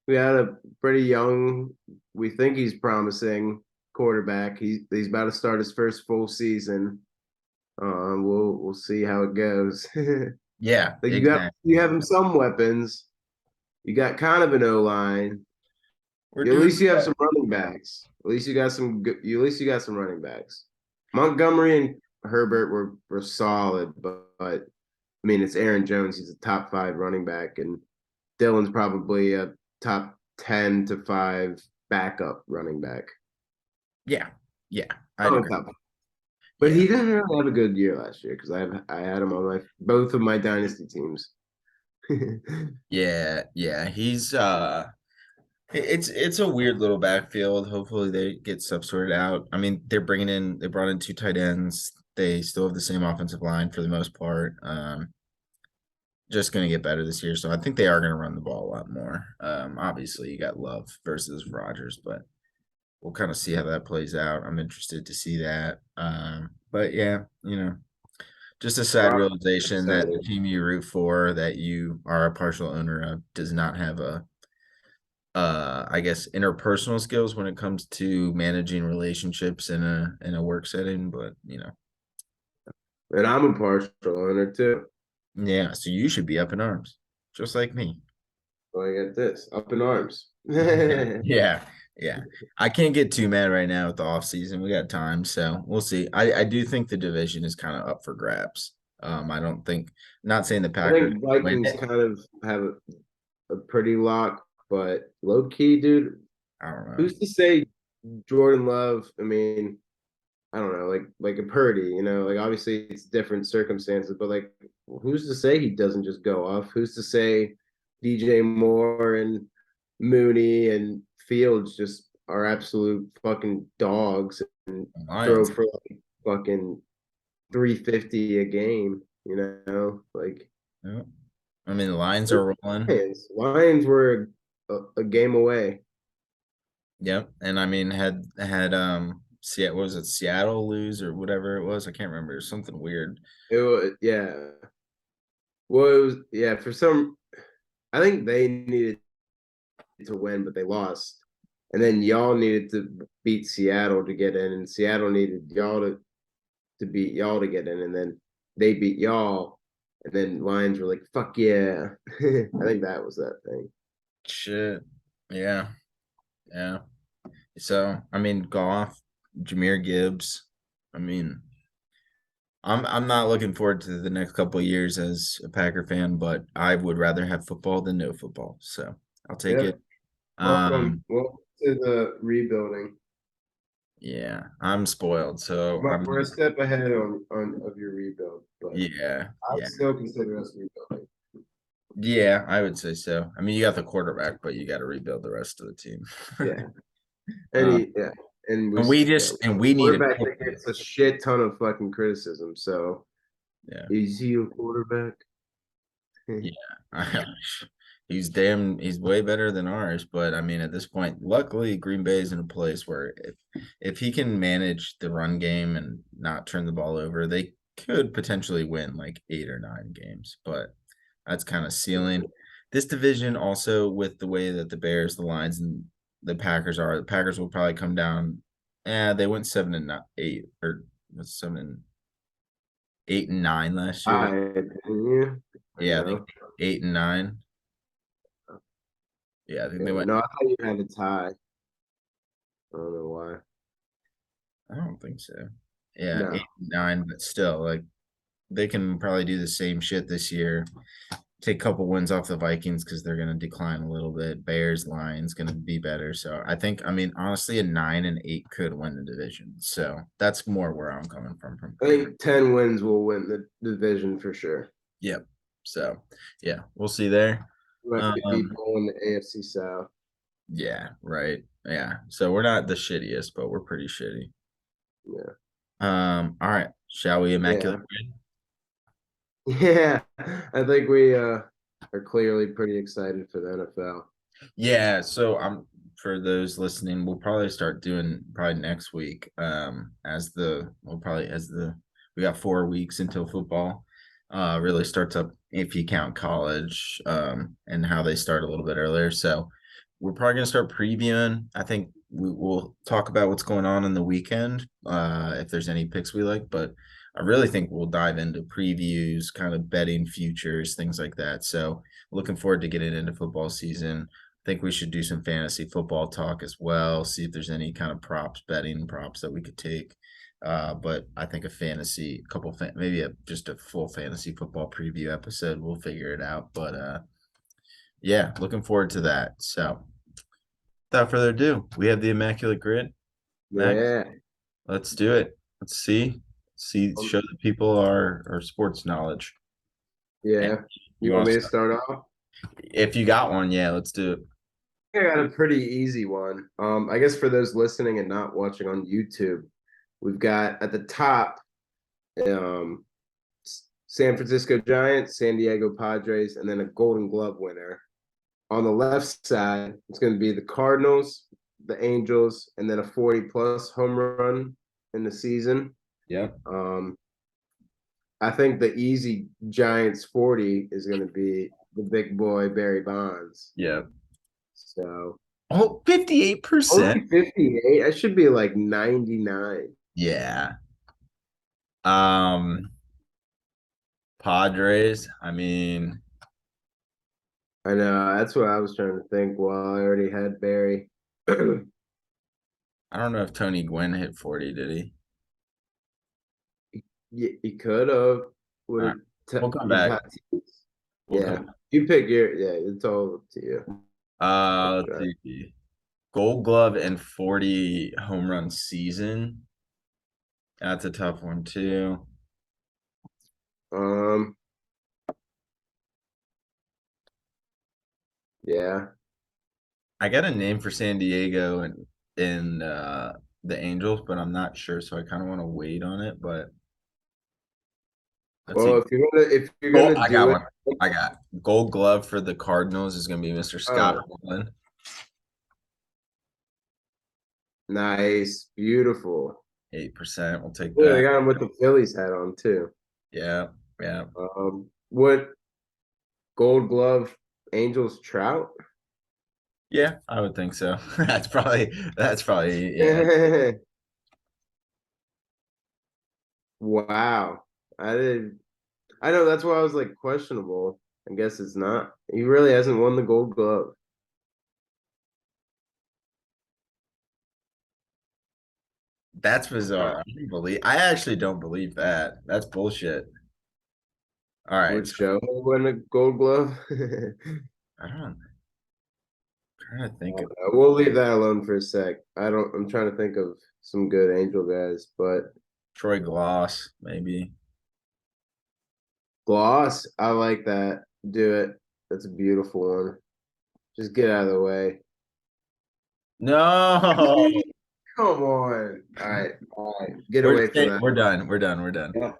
S2: we had a pretty young, we think he's promising quarterback. He's about to start his first full season. We'll see how it goes.
S1: yeah,
S2: Like
S1: exactly.
S2: you have him some weapons. You got kind of an O line.
S1: We're
S2: At
S1: doing
S2: least you have some running backs. At least you got some good. At least you got some running backs. Montgomery and Herbert were solid, but I mean it's Aaron Jones. He's a top 5 running back, and Dylan's probably a top 10 to 5 backup running back.
S1: yeah, yeah, I'd
S2: Oh,
S1: agree.
S2: top. But
S1: Yeah.
S2: he didn't really have a good year last year because I had him on my both of my dynasty teams.
S1: Yeah, yeah. He's it's a weird little backfield. Hopefully they get stuff sorted out. I mean, they brought in 2 tight ends. They still have the same offensive line for the most part. Just gonna get better this year. So I think they are gonna run the ball a lot more. Obviously you got Love versus Rogers, but we'll kind of see how that plays out. I'm interested to see that. But yeah, Just a sad
S2: Well,
S1: realization that the
S2: excited.
S1: team you root for, that you are a partial owner of, does not have a I guess interpersonal skills when it comes to managing relationships in a work setting, but
S2: And I'm a partial owner too.
S1: yeah, so you should be up in arms, just like me.
S2: So I get this up in arms.
S1: Yeah,
S2: I
S1: yeah, yeah. I can't get too mad right now with the off season. We got time, so we'll see. I do think the division is kind of up for grabs. I don't think, not saying the Packers
S2: think
S1: win
S2: Vikings
S1: it.
S2: kind of have a pretty lock, but low key, dude.
S1: I don't know.
S2: Who's to say Jordan Love? I mean, I don't know, like a Purdy, like obviously it's different circumstances, but like who's to say he doesn't just go off? Who's to say DJ Moore and Mooney and Fields just are absolute fucking dogs and throw
S1: Lions.
S2: for like fucking 350 a game, like
S1: Yeah. I mean, the Lions are rolling.
S2: Lions were a game away.
S1: Yep. And I mean, had Seattle, was it Seattle lose or whatever it was? I can't remember. It was something weird.
S2: It was, yeah. Well, it was, yeah, for some, I think they needed to win, but they lost. And then y'all needed to beat Seattle to get in, and Seattle needed y'all to beat y'all to get in, and then they beat y'all, and then Lions were like, "Fuck yeah!" I think that was that thing.
S1: Shit. Yeah. Yeah. So I mean, Goff, Jameer Gibbs. I mean, I'm not looking forward to the next couple of years as a Packer fan, but I would rather have football than no football. So I'll take
S2: Yeah,
S1: it. Um,
S2: welcome to the rebuilding.
S1: yeah, I'm spoiled. So
S2: But
S1: I'm
S2: we're a step ahead on of your rebuild, but
S1: yeah,
S2: I would
S1: yeah.
S2: still consider us rebuilding.
S1: Yeah, I would say so. I mean, you got the quarterback, but you got to rebuild the rest of the team.
S2: Yeah,
S1: uh,
S2: yeah, and
S1: and we just and we need a
S2: quarterback that
S1: quarterback.
S2: gets a shit ton of fucking criticism. So
S1: Yeah,
S2: is he a quarterback?
S1: yeah. He's way better than ours, but I mean, at this point, luckily Green Bay is in a place where if he can manage the run game and not turn the ball over, they could potentially win like 8 or 9 games. But that's kind of ceiling. This division also, with the way that the Bears, the Lions, and the Packers are, the Packers will probably come down. They went 7-8 or was 7-8 and 9 last year.
S2: I
S1: Yeah, I think
S2: know.
S1: 8 and 9. Yeah, I think
S2: Yeah,
S1: they went.
S2: no, I thought you had a tie. I don't know why.
S1: I don't think so. Yeah,
S2: No,
S1: 8 and 9, but still, like they can probably do the same shit this year. Take a couple wins off the Vikings because they're going to decline a little bit. Bears, Lions going to be better. So I think, I mean, honestly, a 9-8 could win the division. So that's more where I'm coming from.
S2: I think 10 wins will win the division for sure.
S1: Yep. So yeah, we'll see there.
S2: Might be
S1: Um,
S2: pulling the AFC South.
S1: yeah, right. Yeah. So we're not the shittiest, but we're pretty shitty.
S2: Yeah,
S1: All right. Shall we
S2: yeah,
S1: immaculate grid?
S2: yeah. I think we are clearly pretty excited for the NFL.
S1: Yeah, so I'm for those listening, we'll probably start doing probably next week. As the we'll probably as the we got 4 weeks until football really starts up if you count college, and how they start a little bit earlier. So we're probably gonna start previewing. I think we'll talk about what's going on the weekend, if there's any picks we like, but I really think we'll dive into previews, kind of betting futures, things like that. So looking forward to getting into football season. Think we should do some fantasy football talk as well. See if there's any kind of betting props that we could take. But I think a fantasy, maybe just a full fantasy football preview episode. We'll figure it out. But yeah, looking forward to that. So without further ado, we have the Immaculate Grid. Max,
S2: Yeah.
S1: let's do it. Let's show the people our sports knowledge. And
S2: Yeah. You
S1: you
S2: want
S1: want
S2: me
S1: to
S2: to
S1: start?
S2: start off?
S1: If you got one, yeah, let's do it.
S2: I got a pretty easy one. I guess for those listening and not watching on YouTube, we've got at the top um San Francisco Giants, San Diego Padres, and then a Golden Glove winner. On the left side, it's going to be the Cardinals, the Angels, and then a 40 plus home run in the season.
S1: Yeah.
S2: Um, I think the easy Giants 40 is going to be the big boy Barry Bonds.
S1: Yeah.
S2: So
S1: Oh, 58%.
S2: only 58. I should be like 99.
S1: Yeah. Um, Padres. I mean,
S2: I know. That's what I was trying to think. Well, I already had Barry.
S1: I don't know if Tony Gwynn hit 40, did he?
S2: You could have. Would
S1: All right.
S2: have
S1: We'll come
S2: would
S1: back.
S2: Tatis.
S1: We'll
S2: Yeah.
S1: come.
S2: You pick your yeah, it's all up to you.
S1: Let's see. Gold Glove and 40 home run season. That's a tough one too.
S2: Um yeah.
S1: I got a name for San Diego and in the Angels, but I'm not sure, so I kind of want to wait on it. But let's
S2: Well,
S1: see.
S2: if you're
S1: Oh,
S2: gonna
S1: I
S2: do
S1: got
S2: it,
S1: one. I got Gold Glove for the Cardinals is going to be Mr. Scott
S2: oh,
S1: Rowland.
S2: nice, beautiful.
S1: 8%. We'll take
S2: Yeah, they
S1: that.
S2: got him with the Phillies hat on too.
S1: Yeah, yeah,
S2: What Gold Glove Angels Trout?
S1: yeah. I would think so. That's probably yeah.
S2: Wow, I did. I know that's why I was like questionable. I guess it's not. He really hasn't won the Gold Glove.
S1: That's
S2: Wow.
S1: bizarre. I actually don't believe that. That's bullshit. All right.
S2: Would
S1: So
S2: Show win a Gold Glove?
S1: I don't trying to think of
S2: We'll leave that alone for a sec. I don't. I'm trying to think of some good Angel guys, but
S1: Troy Gloss, maybe.
S2: Gloss, I like that. Do it. That's a beautiful one. Just get out of the way.
S1: No.
S2: Come on. All right. Get away from that.
S1: We're done. We're done. We're done.
S2: Yeah.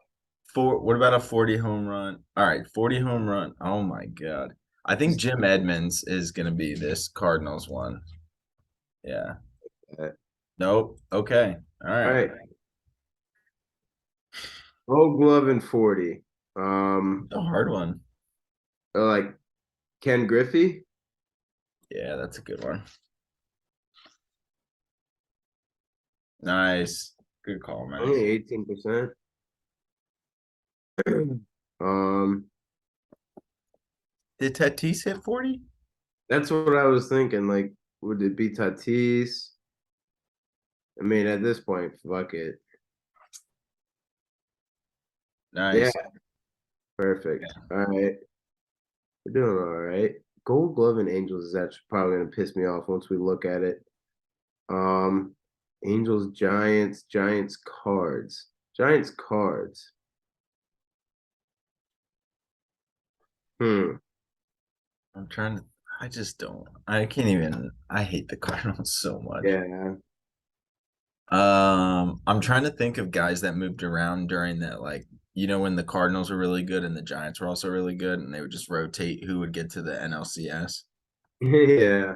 S1: What about a 40 home run? All right, 40 home run. Oh my God. I think Jim Edmonds is gonna be this Cardinals one. Yeah.
S2: All
S1: Nope. Okay. All right.
S2: right. Gold Glove and 40. Um,
S1: A hard one.
S2: like Ken Griffey.
S1: Yeah, that's a good one. Nice. Good call, man.
S2: Only 18%. Um,
S1: Did Tatis hit 40?
S2: that's what I was thinking. Like, would it be Tatis? I mean, at this point, fuck it. Yeah,
S1: Nice.
S2: perfect. All right. We're doing all right. Gold Glove and Angels is actually probably gonna piss me off once we look at it. Um, Angels, Giants, Giants cards. Giants cards. Hmm.
S1: I'm trying to I just don't. I can't even I hate the Cardinals so much.
S2: Yeah.
S1: I'm trying to think of guys that moved around during that, like, when the Cardinals were really good and the Giants were also really good, and they would just rotate who would get to the NLCS.
S2: Yeah.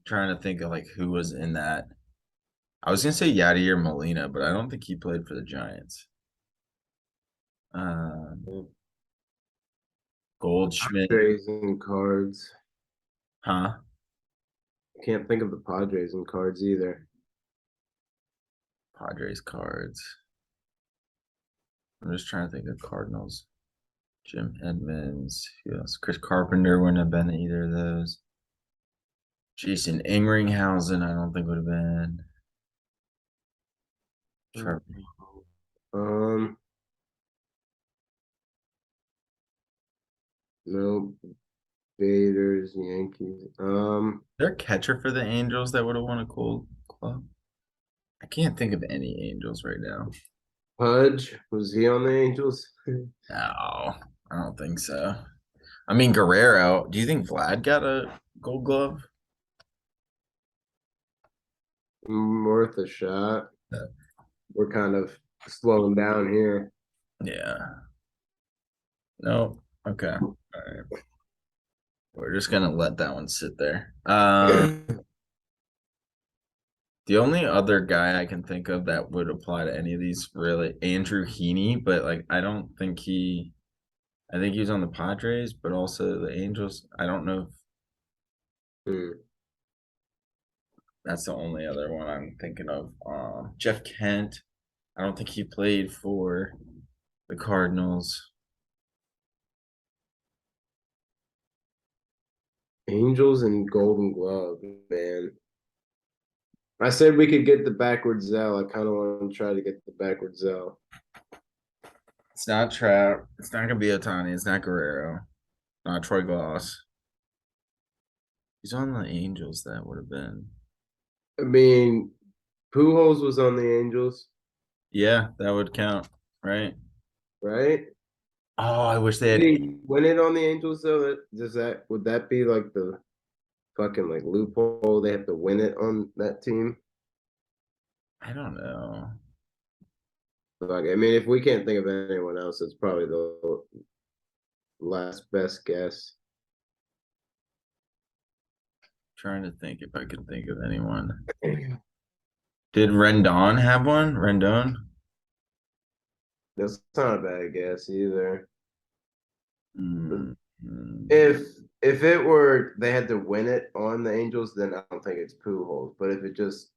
S1: Trying to think of like who was in that. I was gonna say Yadier Molina, but I don't think he played for the Giants. Um, Goldschmidt,
S2: Padres and cards.
S1: huh?
S2: Can't think of the Padres and cards either.
S1: Padres cards. I'm just trying to think of Cardinals. Jim Edmonds. Who else? Chris Carpenter wouldn't have been either of those. Jason Ingringhausen, I don't think would have been. Trevor.
S2: Um, no, Baders, Yankees.
S1: Their catcher for the Angels that would have won a Gold Club. I can't think of any Angels right now.
S2: Pudge, was he on the Angels?
S1: No, I don't think so. I mean, Guerrero. Do you think Vlad got a Gold Glove?
S2: Worth a shot. We're kind of slowing down here.
S1: Yeah. No. Okay. All right. We're just gonna let that one sit there. The only other guy I can think of that would apply to any of these really Andrew Heaney, but like I don't think he I think he was on the Padres, but also the Angels. I don't know if
S2: Hmm.
S1: that's the only other one I'm thinking of. Jeff Kent. I don't think he played for the Cardinals.
S2: Angels and Golden Glove, man. I said we could get the backwards Zell. I kind of want to try to get the backwards Zell.
S1: It's not Trout. It's not gonna be Otani. It's not Guerrero. Not Troy Glass. He's on the Angels. That would have been.
S2: I mean, Pujols was on the Angels,
S1: Yeah, that would count, right?
S2: right?
S1: Oh, I wish they
S2: Did
S1: had.
S2: he win it on the Angels though? Would that be like the fucking like loophole? They have to win it on that team.
S1: I don't know.
S2: Like, I mean, if we can't think of anyone else, it's probably the last best guess.
S1: Trying to think if I can think of anyone. Did Rendon have one? Rendon?
S2: That's not a bad guess either.
S1: Mm,
S2: If if it were they had to win it on the Angels, then I don't think it's Pujols. But if it just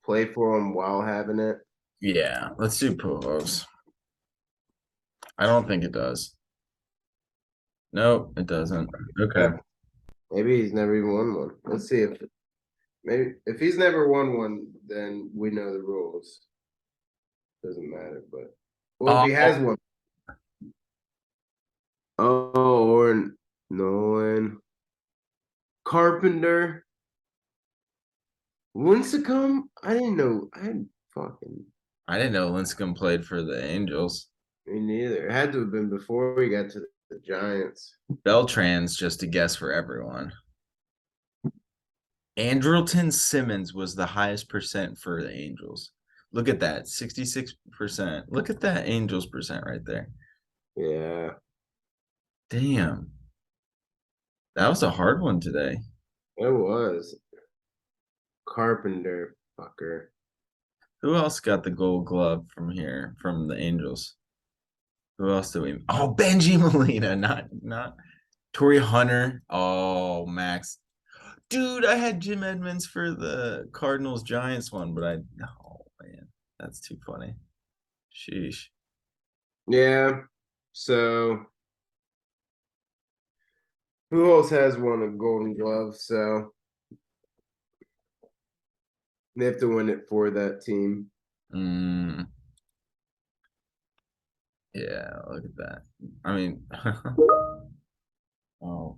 S2: play for them while having it,
S1: yeah, let's do Pujols. I don't think it does. Nope, it doesn't. Okay.
S2: yeah, maybe he's never even won one. Let's see if maybe if he's never won one, then we know the rules. Doesn't matter, but well, if
S1: Oh,
S2: he has one, oh, or Nolan Carpenter, Winsicom. I didn't know. I fucking
S1: I didn't know Lincecum played for the Angels.
S2: me neither. It had to have been before we got to the Giants.
S1: Beltran's just a guess for everyone. Andrelton Simmons was the highest percent for the Angels. Look at that, 66%. Look at that Angels percent right there.
S2: Yeah,
S1: Damn. That was a hard one today.
S2: it was Carpenter, fucker.
S1: Who else got the gold glove from here, from the Angels? Who else did we? Oh, Benji Molina, not Torrey Hunter. Oh, Max. Dude, I had Jim Edmonds for the Cardinals Giants one, but oh man, that's too funny. Sheesh.
S2: Yeah. So who else has won a Golden Glove? So they have to win it for that team.
S1: Mm, yeah, look at that. I mean, oh,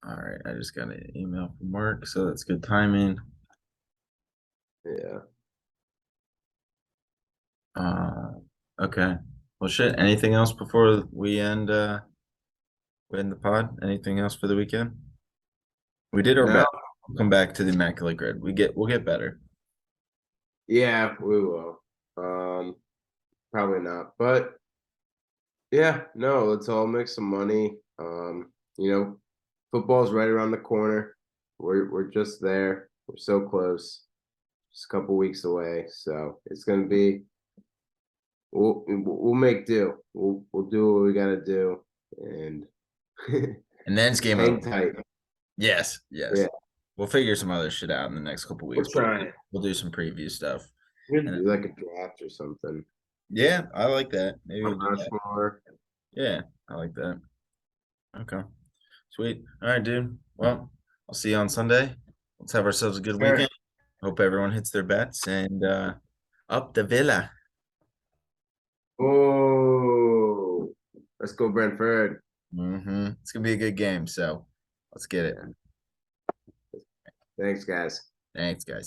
S1: all right. I just got an email from work, so that's good timing.
S2: Yeah.
S1: Uh, okay. Well, shit. Anything else before we end the pod? Anything else for the weekend? We did our
S2: No.
S1: best. We'll come back to the Immaculate Grid. We'll get better.
S2: Yeah, we will. Probably not, but yeah, no. Let's all make some money. Football's right around the corner. We're just there. We're so close. Just a couple weeks away, so it's gonna be. We'll make do. We'll do what we gotta do, and
S1: And then it's game
S2: hang
S1: over.
S2: tight.
S1: Yes, yes.
S2: Yeah,
S1: We'll figure some other shit out in the next couple
S2: we're
S1: weeks, but
S2: trying.
S1: we'll do some preview stuff.
S2: We're gonna
S1: And
S2: do like a draft or something.
S1: yeah, I like that. Maybe we'll do that.
S2: Rushmore.
S1: Yeah, I like that. Okay. Sweet. All right, dude. Well, I'll see you on Sunday. Let's have ourselves a good
S2: All right.
S1: weekend. Hope everyone hits their bets and up the villa.
S2: Oh, let's go, Brentford.
S1: It's gonna be a good game, so let's get it.
S2: Yeah. Thanks, guys.
S1: Thanks, guys.